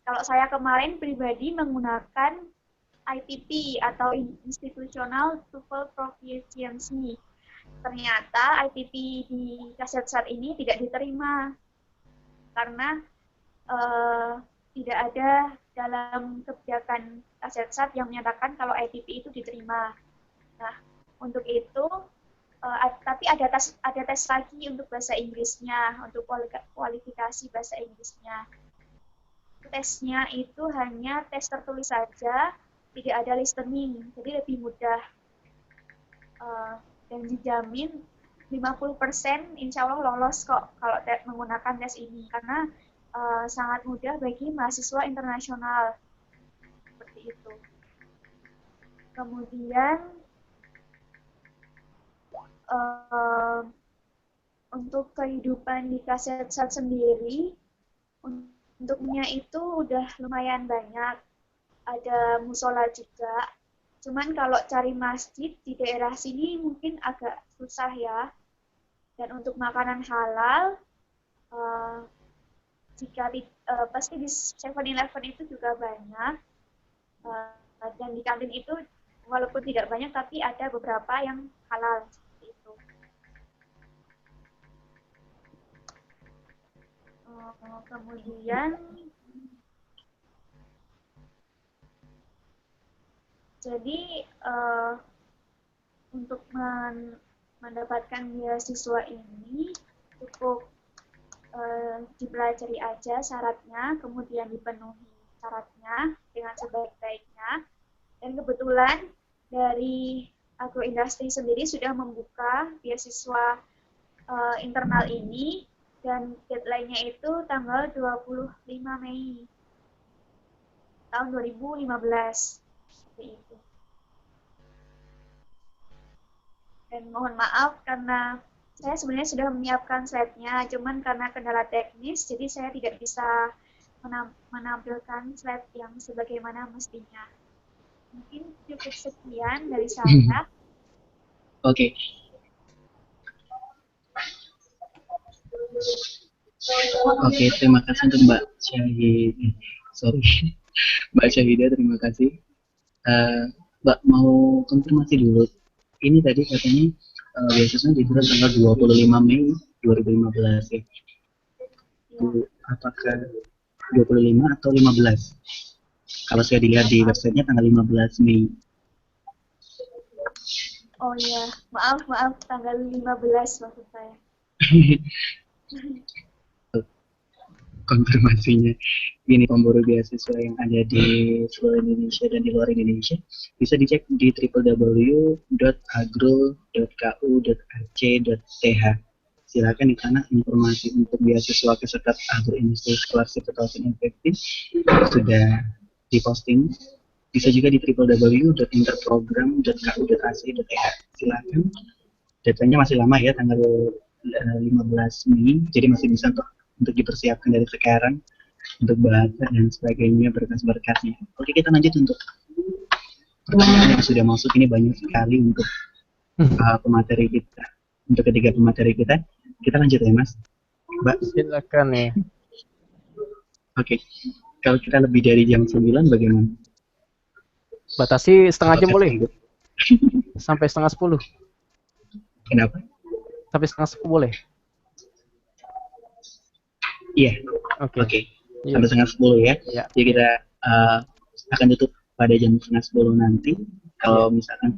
kalau saya kemarin pribadi menggunakan ITP atau Institutional TOEFL Proficiency. Ternyata ITP di kaset ini tidak diterima karena tidak ada dalam kebijakan kaset yang menyatakan kalau ITP itu diterima. Nah, untuk itu, tapi ada tes lagi untuk bahasa Inggrisnya, untuk kualifikasi bahasa Inggrisnya. Tesnya itu hanya tes tertulis saja, tidak ada listening, jadi lebih mudah. Dan dijamin 50% insya Allah lolos kok kalau menggunakan tes ini, karena sangat mudah bagi mahasiswa internasional, seperti itu. Kemudian untuk kehidupan di kaset sendiri, untuknya itu udah lumayan banyak, ada musola juga. Cuman kalau cari masjid di daerah sini mungkin agak susah ya. Dan untuk makanan halal, pasti di 7-Eleven itu juga banyak. Dan di kantin itu walaupun tidak banyak, tapi ada beberapa yang halal. Seperti itu. Kemudian, jadi untuk mendapatkan beasiswa ini cukup dipelajari aja syaratnya, kemudian dipenuhi syaratnya dengan sebaik-baiknya. Dan kebetulan dari agroindustri sendiri sudah membuka beasiswa internal ini, dan deadline-nya itu tanggal 25 Mei tahun 2015. Seperti itu. Dan mohon maaf karena saya sebenarnya sudah menyiapkan slide-nya, cuman karena kendala teknis, jadi saya tidak bisa menampilkan slide yang sebagaimana mestinya. Mungkin cukup sekian dari saya. Oke. Oke, terima kasih untuk Mbak Syahida, terima kasih. Mbak mau konfirmasi dulu. Ini tadi katanya beasiswa dibuat tanggal 25 Mei 2015 ya. Apakah 25 atau 15? Kalau saya dilihat di websitenya tanggal 15 Mei. Oh iya, maaf tanggal 15 maksud saya. Konfirmasinya ini pemburu beasiswa yang ada di seluruh Indonesia dan di luar Indonesia bisa dicek di www.agro.ku.ac.th. Silakan di sana informasi untuk beasiswa kesekat agroindustri scholarship 2015 sudah diposting. Bisa juga di www.interprogram.ku.ac.th. Silakan. Datanya masih lama ya, tanggal 15 Mei, jadi masih bisa untuk dipersiapkan dari sekarang untuk bahasa dan sebagainya, berkas-berkasnya. Oke, kita lanjut untuk pertanyaan yang sudah masuk ini banyak sekali untuk pemateri kita. Untuk ketiga pemateri kita lanjut ya Mas. Mbak. Silakan ya. Oke. Kalau kita lebih dari jam 9 bagaimana? Batasi setengah jam Apakah boleh? sanggup? Sampai setengah 10. Kenapa? Sampai setengah 10 boleh? Iya. Oke. Oke. Iya. Sampai setengah 10 ya. Iya. Jadi kita akan tutup pada jam setengah 10 nanti. Kalau misalkan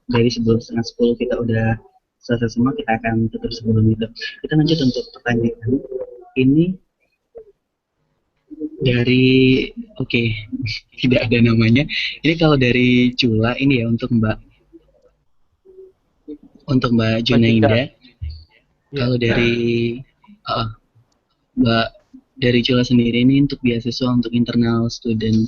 dari sebelum setengah 10 kita udah selesai semua, kita akan tutup sebelum itu. Kita lanjut untuk pertanyaan. Ini dari tidak ada namanya. Ini kalau dari Cula ini ya untuk Mbak Junaida. Kalau dari Mbak dari Cula sendiri ini untuk beasiswa untuk internal student,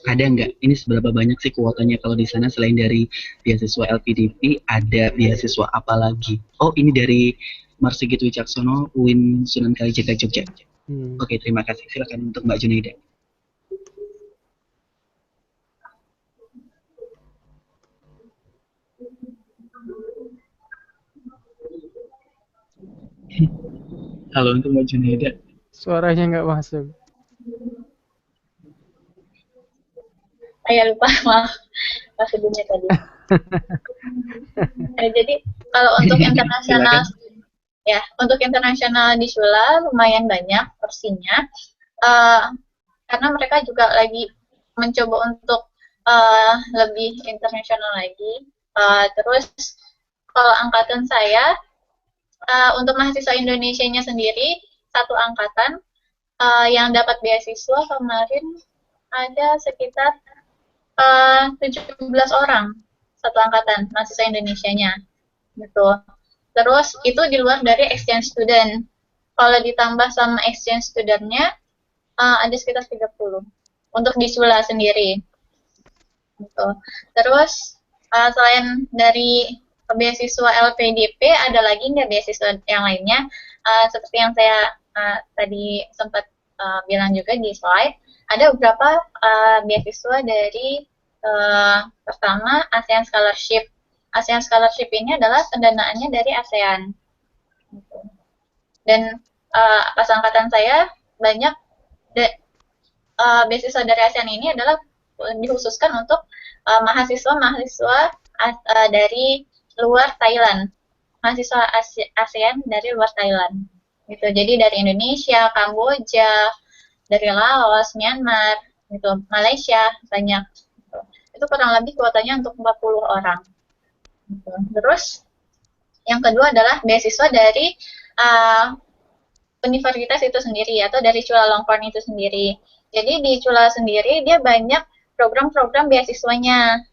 ada nggak? Ini seberapa banyak sih kuotanya kalau di sana selain dari beasiswa LPDP, ada beasiswa apa lagi? Oh, ini dari Marsigit Wicaksono, UIN Sunan Kalijaga, Jogja. Oke, terima kasih. Silakan untuk Mbak Junaida. Halo untuk Mbak Junaida. Suaranya nggak masuk. Saya lupa, maaf. Sebelumnya tadi. Jadi kalau untuk internasional, ya untuk internasional di Shula lumayan banyak porsinya, karena mereka juga lagi mencoba untuk lebih internasional lagi. Terus kalau angkatan saya, untuk mahasiswa Indonesianya sendiri satu angkatan yang dapat beasiswa kemarin ada sekitar 17 orang satu angkatan mahasiswa Indonesianya gitu. Terus itu di luar dari exchange student. Kalau ditambah sama exchange studentnya ada sekitar 30 untuk di Shula sendiri gitu. Terus selain dari beasiswa LPDP, ada lagi nggak beasiswa yang lainnya? Seperti yang saya tadi sempat bilang juga di slide, ada beberapa beasiswa dari pertama ASEAN Scholarship. ASEAN Scholarship ini adalah pendanaannya dari ASEAN. Dan pas angkatan saya banyak beasiswa dari ASEAN ini adalah dikhususkan untuk mahasiswa-mahasiswa dari luar Thailand, mahasiswa ASEAN dari luar Thailand. Gitu. Jadi dari Indonesia, Kamboja, dari Laos, Myanmar, gitu, Malaysia banyak. Gitu. Itu kurang lebih kuotanya untuk 40 orang. Gitu. Terus yang kedua adalah beasiswa dari universitas itu sendiri atau dari Chulalongkorn itu sendiri. Jadi di Chula sendiri dia banyak program-program beasiswanya.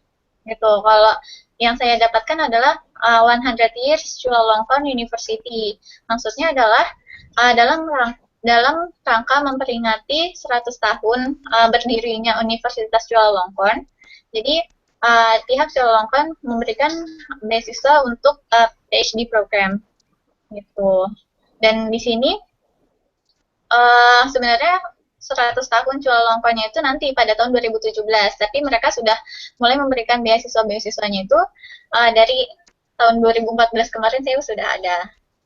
Gitu. Kalau yang saya dapatkan adalah 100 Years Chulalongkorn University. Maksudnya adalah dalam rangka memperingati 100 tahun berdirinya Universitas Chulalongkorn. Jadi pihak Chulalongkorn memberikan beasiswa untuk PhD program gitu. Dan di sini sebenarnya 100 tahun Chulalongkornnya itu nanti pada tahun 2017, tapi mereka sudah mulai memberikan beasiswa-beasiswanya itu dari tahun 2014 kemarin saya sudah ada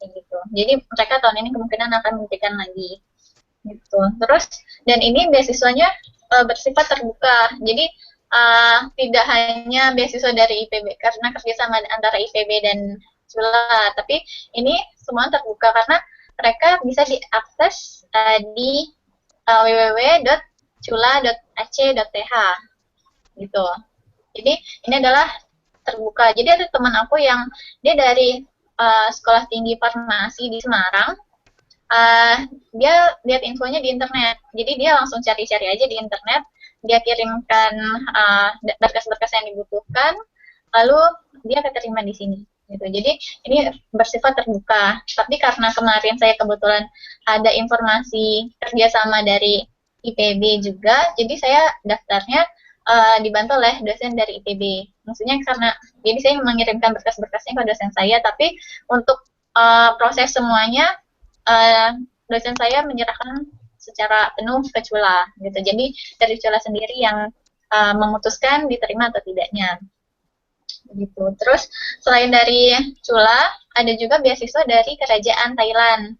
gitu. Jadi mereka tahun ini kemungkinan akan memberikan lagi gitu. Terus dan ini beasiswanya bersifat terbuka. Jadi tidak hanya beasiswa dari IPB karena kerjasama antara IPB dan Chula, tapi ini semua terbuka karena mereka bisa diakses di www.chula.ac.th gitu. Jadi ini adalah terbuka. Jadi ada teman aku yang dia dari sekolah tinggi farmasi di Semarang. Dia lihat infonya di internet. Jadi dia langsung cari-cari aja di internet. Dia kirimkan berkas-berkas yang dibutuhkan, lalu dia keterima di sini. Gitu. Jadi ini bersifat terbuka. Tapi karena kemarin saya kebetulan ada informasi kerjasama dari IPB juga, jadi saya daftarnya dibantu oleh dosen dari IPB. Maksudnya karena jadi saya mengirimkan berkas-berkasnya ke dosen saya, tapi untuk proses semuanya dosen saya menyerahkan secara penuh ke Chula gitu. Jadi dari Chula sendiri yang memutuskan diterima atau tidaknya. Begitu. Terus selain dari Cula, ada juga beasiswa dari Kerajaan Thailand.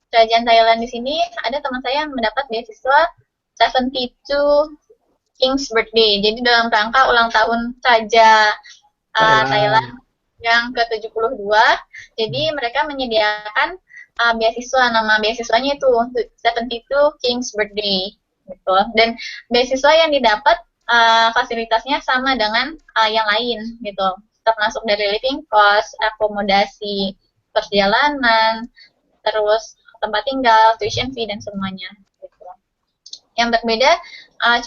Kerajaan Thailand di sini ada teman saya yang mendapat beasiswa 72 King's Birthday. Jadi dalam rangka ulang tahun Raja Thailand yang ke-72. Jadi mereka menyediakan beasiswa, nama beasiswanya itu 72 King's Birthday gitu. Dan beasiswa yang didapat fasilitasnya sama dengan yang lain gitu, termasuk dari living cost, akomodasi, perjalanan, terus tempat tinggal, tuition fee dan semuanya gitu. Yang berbeda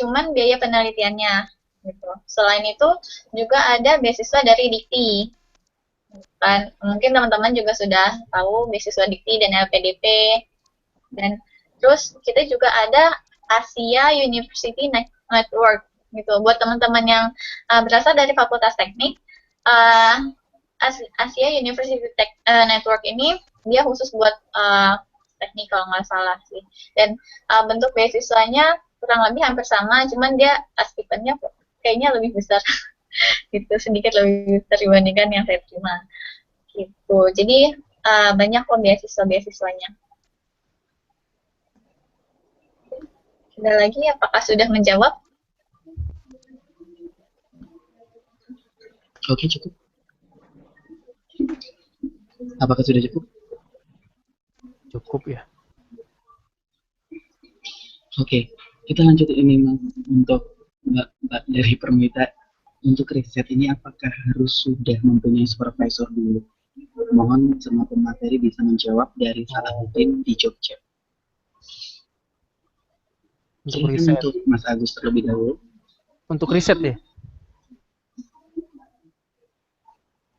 cuman biaya penelitiannya gitu. Selain itu juga ada beasiswa dari Dikti. Kan mungkin teman-teman juga sudah tahu beasiswa Dikti dan LPDP. Dan terus kita juga ada Asia University Network gitu. Buat teman-teman yang berasal dari Fakultas Teknik, Asia University Network ini dia khusus buat teknik kalau nggak salah sih. Dan bentuk beasiswanya kurang lebih hampir sama, cuman dia stipendnya kayaknya lebih besar. Gitu, sedikit lebih besar dibandingkan yang saya terima. Gitu. Jadi banyak kok beasiswanya. Ada lagi, apakah sudah menjawab? Oke, cukup. Apakah sudah cukup? Cukup ya. Oke, kita lanjut ini Mas, untuk Mbak dari Permita. Untuk riset ini apakah harus sudah mempunyai supervisor dulu? Mohon semua pemateri bisa menjawab dari Salahuddin di Jogja. Untuk Silakan riset. untuk Mas Agus terlebih dahulu. Untuk riset ya?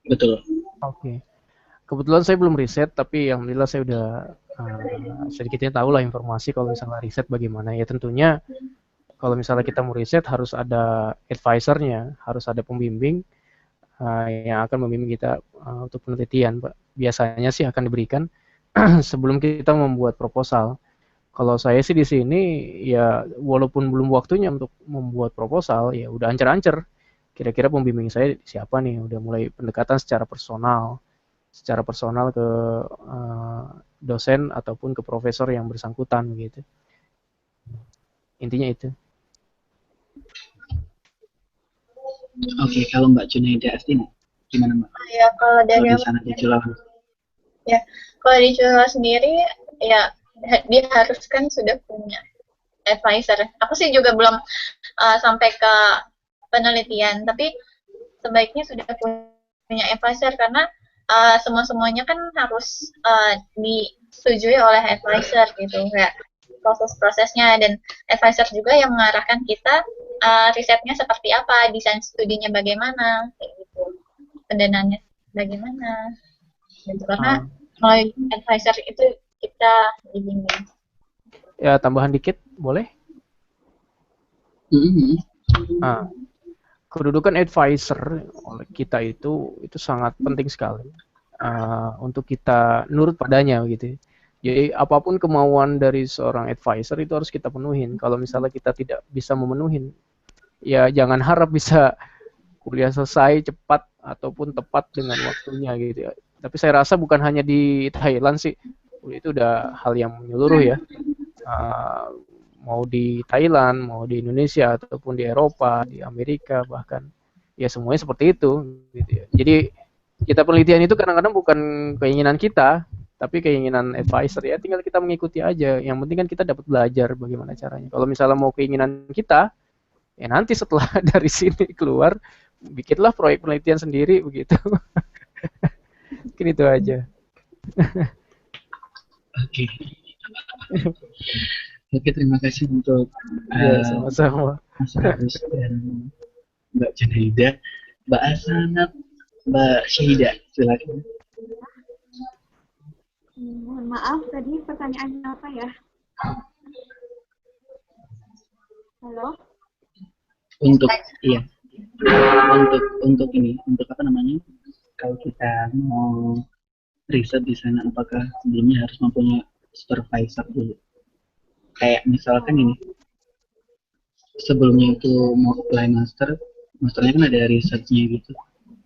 Betul. Oke. Kebetulan saya belum riset, tapi alhamdulillah saya udah sedikitnya tahu lah informasi kalau misalnya riset bagaimana. Ya tentunya kalau misalnya kita mau riset harus ada advisornya, harus ada pembimbing yang akan membimbing kita untuk penelitian, Pak. Biasanya sih akan diberikan sebelum kita membuat proposal. Kalau saya sih di sini ya walaupun belum waktunya untuk membuat proposal, ya udah ancer-ancer. Kira-kira pembimbing saya siapa nih? Udah mulai pendekatan secara personal ke dosen ataupun ke profesor yang bersangkutan gitu. Intinya itu. Oke, kalau Mbak Junaida Astina, gimana Mbak? Ya, kalau dari di sana di Cula. Ya, kalau di Cula sendiri, ya dia harus kan sudah punya advisor. Aku sih juga belum sampai ke penelitian, tapi sebaiknya sudah punya advisor karena semuanya kan harus disetujui oleh advisor gitu, kayak proses-prosesnya, dan advisor juga yang mengarahkan kita risetnya seperti apa, desain studinya bagaimana, kayak gitu, pendanaannya bagaimana, gitu. Karena melalui advisor itu kita dibimbing. Ya tambahan dikit boleh? Kedudukan advisor oleh kita itu sangat penting sekali untuk kita nurut padanya gitu. Jadi apapun kemauan dari seorang advisor itu harus kita penuhin. Kalau misalnya kita tidak bisa memenuhin, ya jangan harap bisa kuliah selesai cepat ataupun tepat dengan waktunya gitu ya. Tapi saya rasa bukan hanya di Thailand sih, itu udah hal yang menyeluruh ya. Mau di Thailand, mau di Indonesia ataupun di Eropa, di Amerika bahkan, ya semuanya seperti itu gitu ya. Jadi kita penelitian itu kadang-kadang bukan keinginan kita, tapi keinginan advisor ya, tinggal kita mengikuti aja. Yang penting kan kita dapat belajar bagaimana caranya. Kalau misalnya mau keinginan kita, ya nanti setelah dari sini keluar, bikinlah proyek penelitian sendiri begitu. Mungkin itu aja. Oke. Oke, terima kasih untuk sama-sama Mas Agus dan Mbak Junaida. Mbak Asanat, Mbak Syahida, silakan. Mohon maaf, tadi pertanyaannya apa ya? Halo? Untuk ini, untuk apa namanya? Kalau kita mau riset di sana, apakah sebelumnya harus mempunyai supervisor dulu? Kayak misalkan ini, sebelumnya itu mau apply masternya kan ada researchnya gitu.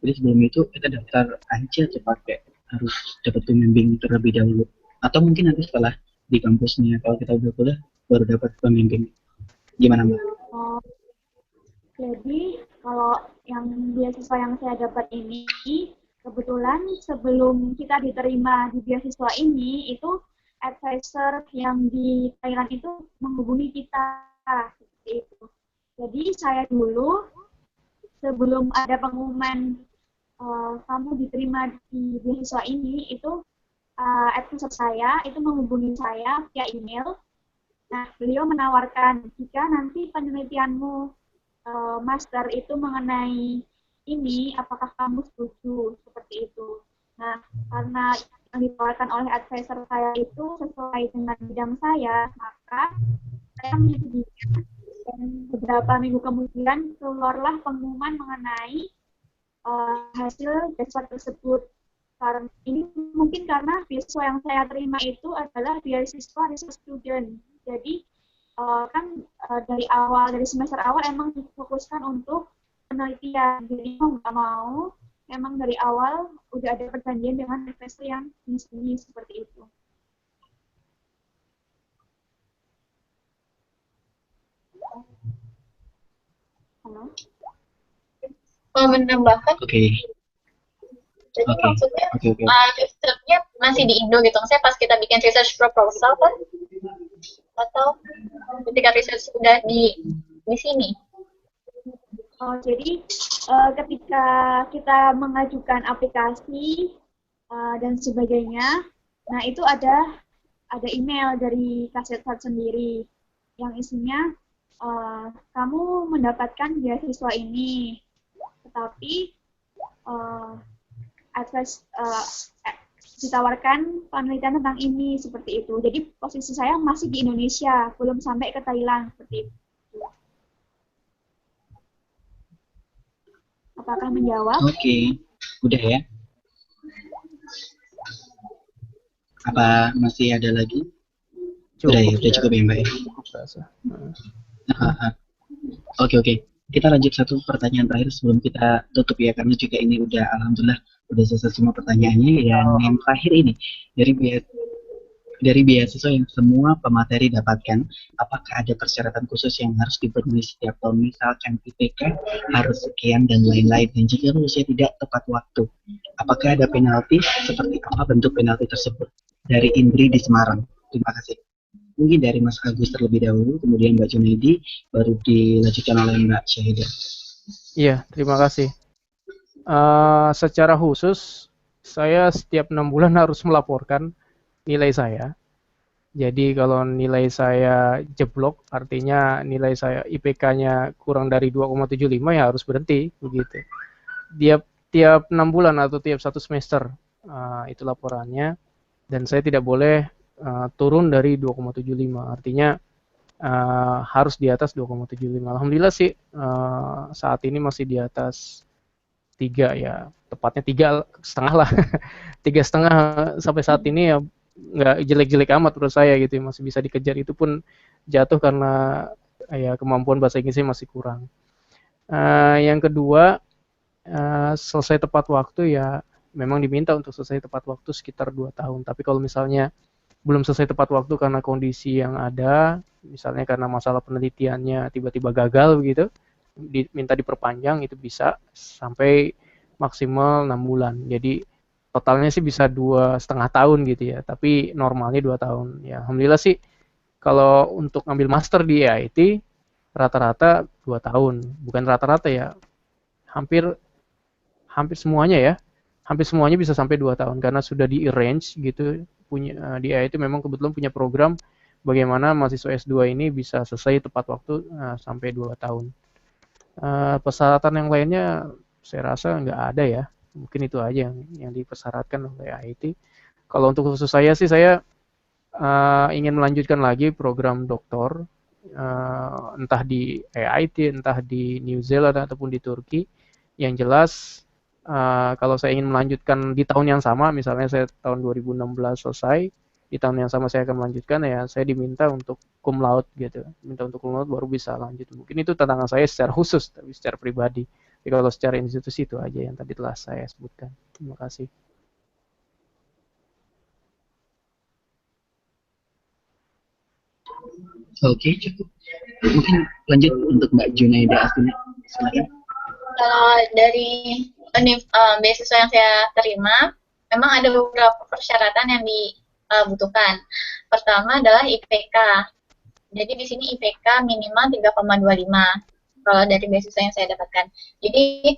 Jadi sebelum itu kita daftar aja atau pakai harus dapat pembimbing terlebih dahulu. Atau mungkin nanti setelah di kampusnya kalau kita udah kuliah baru dapat pembimbing. Gimana Mbak? Oh, jadi kalau yang beasiswa yang saya dapat ini, kebetulan sebelum kita diterima di beasiswa ini, itu advisor yang di Thailand itu menghubungi kita seperti itu. Jadi saya dulu sebelum ada pengumuman kamu diterima di beasiswa ini, itu advisor saya itu menghubungi saya via email. Nah, beliau menawarkan jika nanti penelitianmu master itu mengenai ini, apakah kamu setuju seperti itu. Nah, karena yang ditawarkan oleh advisor saya itu sesuai dengan bidang saya, maka saya menyetujuinya. Dan beberapa minggu kemudian keluarlah pengumuman mengenai hasil beasiswa tersebut. Karena ini mungkin karena beasiswa yang saya terima itu adalah beasiswa research student. Jadi dari semester awal emang difokuskan untuk penelitian. Jadi mau nggak mau, memang dari awal udah ada perjanjian dengan investor yang jenis seperti itu. Halo? Mau menambahkan? Oke. Jadi Oke. maksudnya Oke. research-nya masih di Indo gitu. Maksudnya pas kita bikin research proposal kan? Atau ketika research sudah di sini? Oh, jadi ketika kita mengajukan aplikasi dan sebagainya, nah itu ada email dari Kasetfat sendiri yang isinya kamu mendapatkan beasiswa ini, tetapi ditawarkan penelitian tentang ini seperti itu. Jadi posisi saya masih di Indonesia, belum sampai ke Thailand seperti itu. Apakah menjawab? Oke. Udah ya? Apa masih ada lagi? Udah ya, udah cukup ya Mbak ya? Oke. Kita lanjut satu pertanyaan terakhir sebelum kita tutup ya, karena juga ini udah alhamdulillah udah selesai semua pertanyaannya. Dan yang terakhir ini dari beasiswa yang semua pemateri dapatkan, apakah ada persyaratan khusus yang harus dipenuhi setiap tahun, misalkan IPK harus sekian dan lain-lain, dan jika lulusnya tidak tepat waktu, apakah ada penalti? Seperti apa bentuk penalti tersebut? Dari Indri di Semarang. Terima kasih. Mungkin dari Mas Agus terlebih dahulu, kemudian Mbak Junaidi, baru dilanjutkan oleh Mbak Syahidah. Iya, terima kasih. Secara khusus, saya setiap 6 bulan harus melaporkan nilai saya. Jadi kalau nilai saya jeblok, artinya nilai saya IPK-nya kurang dari 2,75 ya harus berhenti, begitu. Tiap 6 bulan atau tiap 1 semester, itu laporannya. Dan saya tidak boleh turun dari 2,75, artinya harus di atas 2,75. Alhamdulillah sih saat ini masih di atas 3 ya, tepatnya 3,5 lah. 3,5 sampai saat ini ya nggak jelek-jelek amat menurut saya gitu, masih bisa dikejar. Itu pun jatuh karena ya kemampuan bahasa Inggrisnya masih kurang. Yang kedua, selesai tepat waktu ya memang diminta untuk selesai tepat waktu sekitar 2 tahun. Tapi kalau misalnya belum selesai tepat waktu karena kondisi yang ada, misalnya karena masalah penelitiannya tiba-tiba gagal begitu, diminta diperpanjang, itu bisa sampai maksimal 6 bulan. Jadi totalnya sih bisa 2,5 tahun gitu ya, tapi normalnya 2 tahun. Ya alhamdulillah sih kalau untuk ngambil master di IIT rata-rata 2 tahun. Bukan rata-rata ya, hampir semuanya ya. Hampir semuanya bisa sampai 2 tahun karena sudah di-arrange gitu. Di IIT memang kebetulan punya program bagaimana mahasiswa S2 ini bisa selesai tepat waktu sampai 2 tahun. Persyaratan yang lainnya saya rasa nggak ada ya. Mungkin itu aja yang dipersyaratkan oleh IIT. Kalau untuk khusus saya sih, saya ingin melanjutkan lagi program doktor, entah di IIT, entah di New Zealand ataupun di Turki. Yang jelas kalau saya ingin melanjutkan di tahun yang sama, misalnya saya tahun 2016 selesai, di tahun yang sama saya akan melanjutkan, ya saya diminta untuk cum laude gitu. Minta untuk cum laude baru bisa lanjut. Mungkin itu tantangan saya secara khusus, tapi secara pribadi. Tapi kalau secara institusi itu aja yang tadi telah saya sebutkan. Terima kasih. Oke, cukup. Mungkin lanjut untuk Mbak Junaida Astina. Silakan. Kalau dari beasiswa yang saya terima, memang ada beberapa persyaratan yang dibutuhkan. Pertama adalah IPK. Jadi di sini IPK minimal 3,25 kalau dari beasiswa yang saya dapatkan. Jadi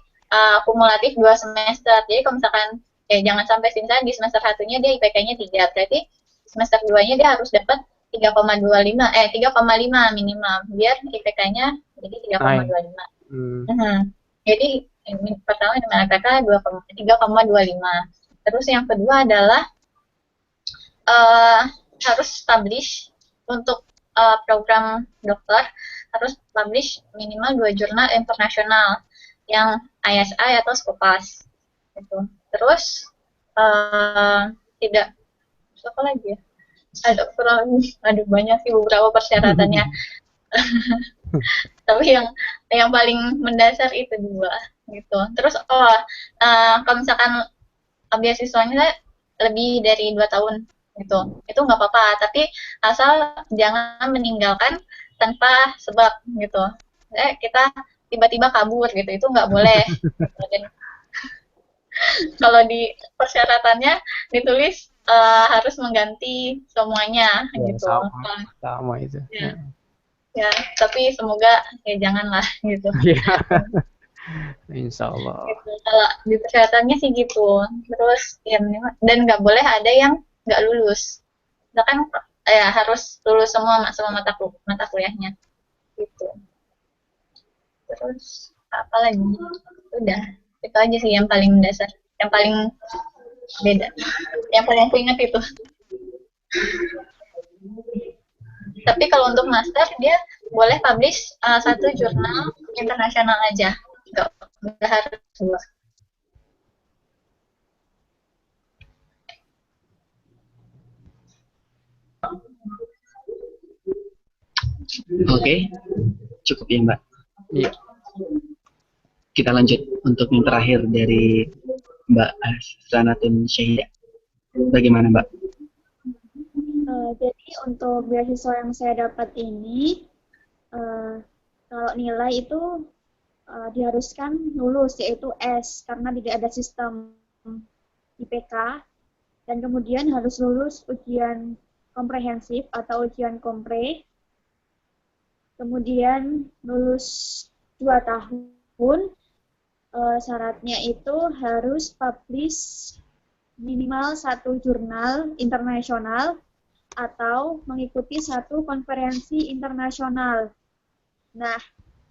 kumulatif 2 semester. Jadi kalau misalkan jangan sampai di semester 1-nya dia IPK-nya 3, berarti semester 2-nya dia harus dapat 3,5 minimal biar IPK-nya jadi 3,25. Jadi ini pertama dengan IPK 3,25. Terus yang kedua adalah harus publish untuk program dokter, harus publish minimal 2 jurnal internasional yang ISI atau Scopus gitu. Terus tidak apa lagi ya, ada banyak sih beberapa persyaratannya. Tapi yang paling mendasar itu 2 gitu. Terus kalau misalkan beasiswanya lebih dari 2 tahun gitu, itu nggak apa-apa, tapi asal jangan meninggalkan tanpa sebab gitu. Kita tiba-tiba kabur gitu, itu nggak boleh. Dan kalau di persyaratannya ditulis harus mengganti semuanya Ya, gitu. Sama itu. Ya, tapi semoga janganlah gitu. Insya Allah. Gitu. Kalau di persyaratannya sih gitu. Terus ya dan nggak boleh ada yang nggak lulus. Misalkan harus lulus semua mata kuliahnya gitu. Terus apa lagi? Udah, itu aja sih yang paling mendasar, yang paling beda, yang paling aku ingat itu. Tapi kalau untuk master dia boleh publish 1 jurnal internasional aja, nggak harus 2. Oke, cukup ya Mbak. Iya. Kita lanjut untuk yang terakhir dari Mbak Sanatun Syahida. Bagaimana Mbak? Jadi untuk beasiswa yang saya dapat ini, kalau nilai itu diharuskan lulus, yaitu S, karena tidak ada sistem IPK, dan kemudian harus lulus ujian komprehensif atau ujian kompre, kemudian lulus 2 tahun, syaratnya itu harus publish minimal 1 jurnal internasional atau mengikuti 1 konferensi internasional. Nah,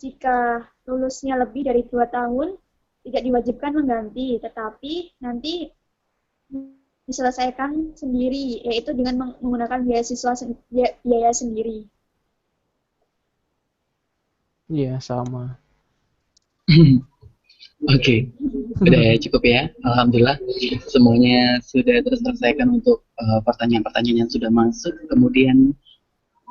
jika lulusnya lebih dari 2 tahun, tidak diwajibkan mengganti, tetapi nanti diselesaikan sendiri, yaitu dengan menggunakan biaya sendiri. Iya, sama. Oke, udah cukup ya. Alhamdulillah semuanya sudah terselesaikan untuk pertanyaan-pertanyaan yang sudah masuk. Kemudian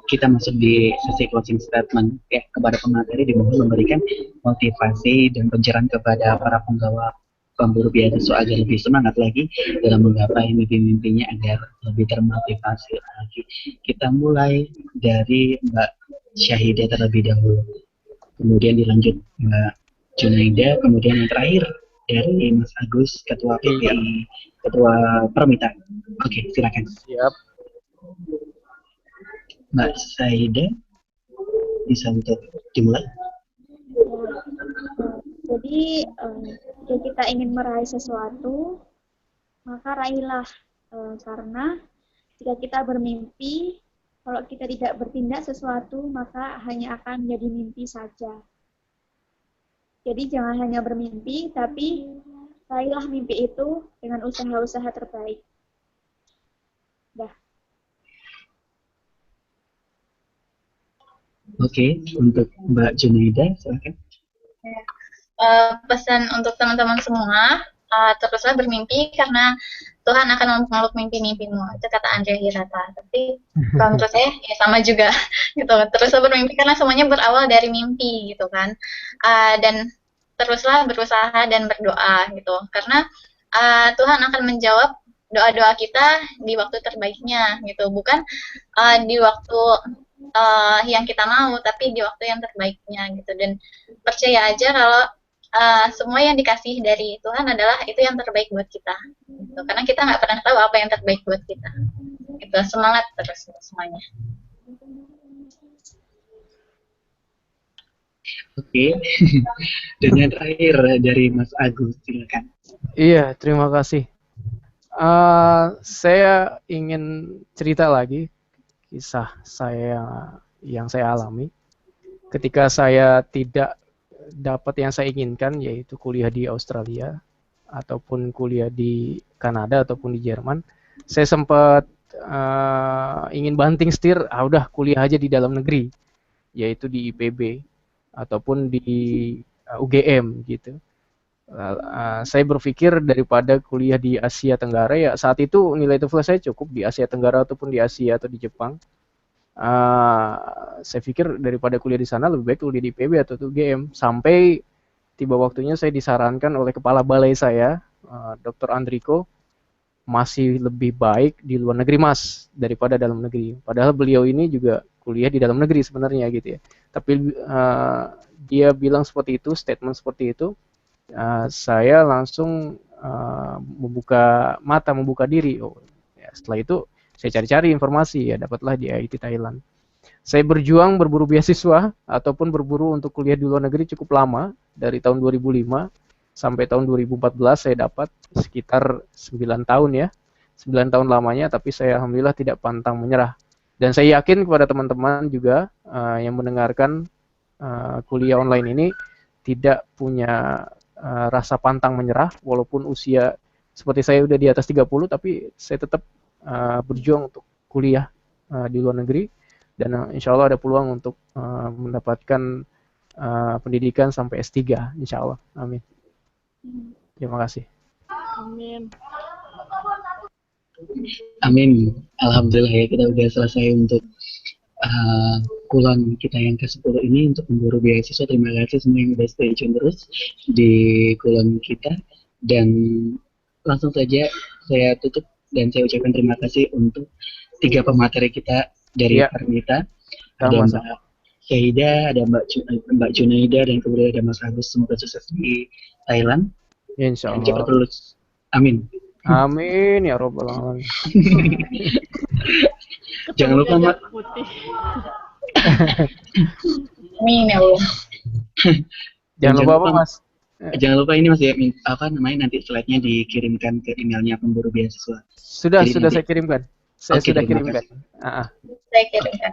kita masuk di sesi closing statement ya. Kepada pemateri dimohon memberikan motivasi dan pencerahan kepada para penggawa pemburu beasiswa agar lebih semangat lagi dalam menggapai mimpi-mimpinya agar lebih termotivasi lagi. Kita mulai dari Mbak Syahida terlebih dahulu, kemudian dilanjut Mbak Junaida, kemudian yang terakhir dari Mas Agus, Ketua PPI, Ketua Permita. Oke, silakan. Siap. Mbak Syahida, bisa untuk dimulai? Jadi, jika kita ingin meraih sesuatu, maka raihlah. Karena jika kita bermimpi, kalau kita tidak bertindak sesuatu, maka hanya akan menjadi mimpi saja. Jadi jangan hanya bermimpi, tapi raihlah mimpi itu dengan usaha-usaha terbaik. Dah. Oke, untuk Mbak Junaida, silakan. Pesan untuk teman-teman semua, teruslah bermimpi karena Tuhan akan memeluk mimpi-mimpimu. Itu kata Andrea Hirata. Tapi kalau menurut saya ya sama juga gitu. Teruslah bermimpi karena semuanya berawal dari mimpi gitu kan. Dan teruslah berusaha dan berdoa gitu. Karena Tuhan akan menjawab doa-doa kita di waktu terbaiknya gitu. Bukan di waktu yang kita mau, tapi di waktu yang terbaiknya gitu. Dan percaya aja kalau semua yang dikasih dari Tuhan adalah itu yang terbaik buat kita gitu. Karena kita nggak pernah tahu apa yang terbaik buat kita gitu. Semangat terus semuanya. Oke. Dan yang terakhir dari Mas Agus, silakan. Iya, terima kasih. Saya ingin cerita lagi kisah saya yang saya alami ketika saya tidak dapat yang saya inginkan, yaitu kuliah di Australia ataupun kuliah di Kanada ataupun di Jerman. Saya sempat ingin banting setir, udah kuliah aja di dalam negeri, yaitu di IPB ataupun di UGM gitu. Saya berpikir daripada kuliah di Asia Tenggara, ya saat itu nilai TOEFL saya cukup di Asia Tenggara ataupun di Asia atau di Jepang. Saya pikir daripada kuliah di sana lebih baik kuliah di IPB atau di UGM. Sampai tiba waktunya saya disarankan oleh kepala balai saya, Dr. Andriko, masih lebih baik di luar negeri Mas daripada dalam negeri. Padahal beliau ini juga kuliah di dalam negeri sebenarnya gitu ya. Tapi dia bilang seperti itu, statement seperti itu. Saya langsung membuka mata, membuka diri. Setelah itu saya cari-cari informasi, ya dapatlah di IIT Thailand. Saya berjuang berburu beasiswa ataupun berburu untuk kuliah di luar negeri cukup lama, dari tahun 2005 sampai tahun 2014 saya dapat sekitar 9 tahun ya. 9 tahun lamanya, tapi saya alhamdulillah tidak pantang menyerah. Dan saya yakin kepada teman-teman juga yang mendengarkan kuliah online ini tidak punya rasa pantang menyerah, walaupun usia seperti saya udah di atas 30, tapi saya tetap berjuang untuk kuliah di luar negeri, dan insya Allah ada peluang untuk mendapatkan pendidikan sampai S3, insya Allah. Amin. Terima kasih. Amin. Amin. Alhamdulillah ya, kita udah selesai untuk kulon kita yang ke-10 ini untuk memburu beasiswa. Terima kasih semua yang udah stay tune terus di kulon kita, dan langsung saja saya tutup dan saya ucapkan terima kasih untuk 3 pemateri kita dari Permita. Ada Mbak Syahida, ada Mbak Junaida, dan kemudian ada Mas Agus. Semoga sukses di Thailand. Insya Allah. Cepat lulus. Amin. Amin ya robbal alamin. Jangan lupa Mbak. Amin ya Allah. Jangan lupa apa Mas? Jangan lupa ini Mas ya, apa namanya, nanti slide-nya dikirimkan ke emailnya pemburu beasiswa. Sudah nanti saya kirimkan. Saya sudah kirimkan. Saya kirimkan.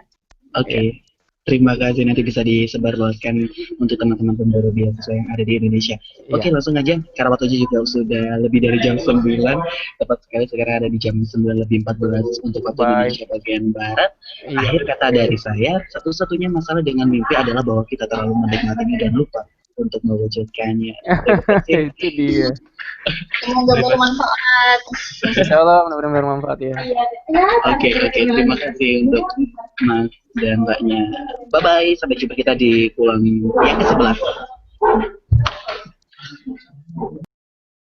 Oke. Terima kasih, nanti bisa disebarluaskan untuk teman-teman pemburu beasiswa yang ada di Indonesia. Oke, langsung aja, karena waktunya juga sudah lebih dari jam 9, tepat sekali sekarang ada di jam 9:14 untuk waktu Indonesia bagian Barat. Akhir kata dari saya, satu-satunya masalah dengan mimpi adalah bahwa kita terlalu menikmatinya dan lupa untuk mewujudkannya. Itu dia. Semoga bermanfaat. Insya Allah benar-benar bermanfaat ya. Oke, terima kasih untuk Mas dan Mbaknya. Bye-bye, sampai jumpa kita di pulang yang ke-11.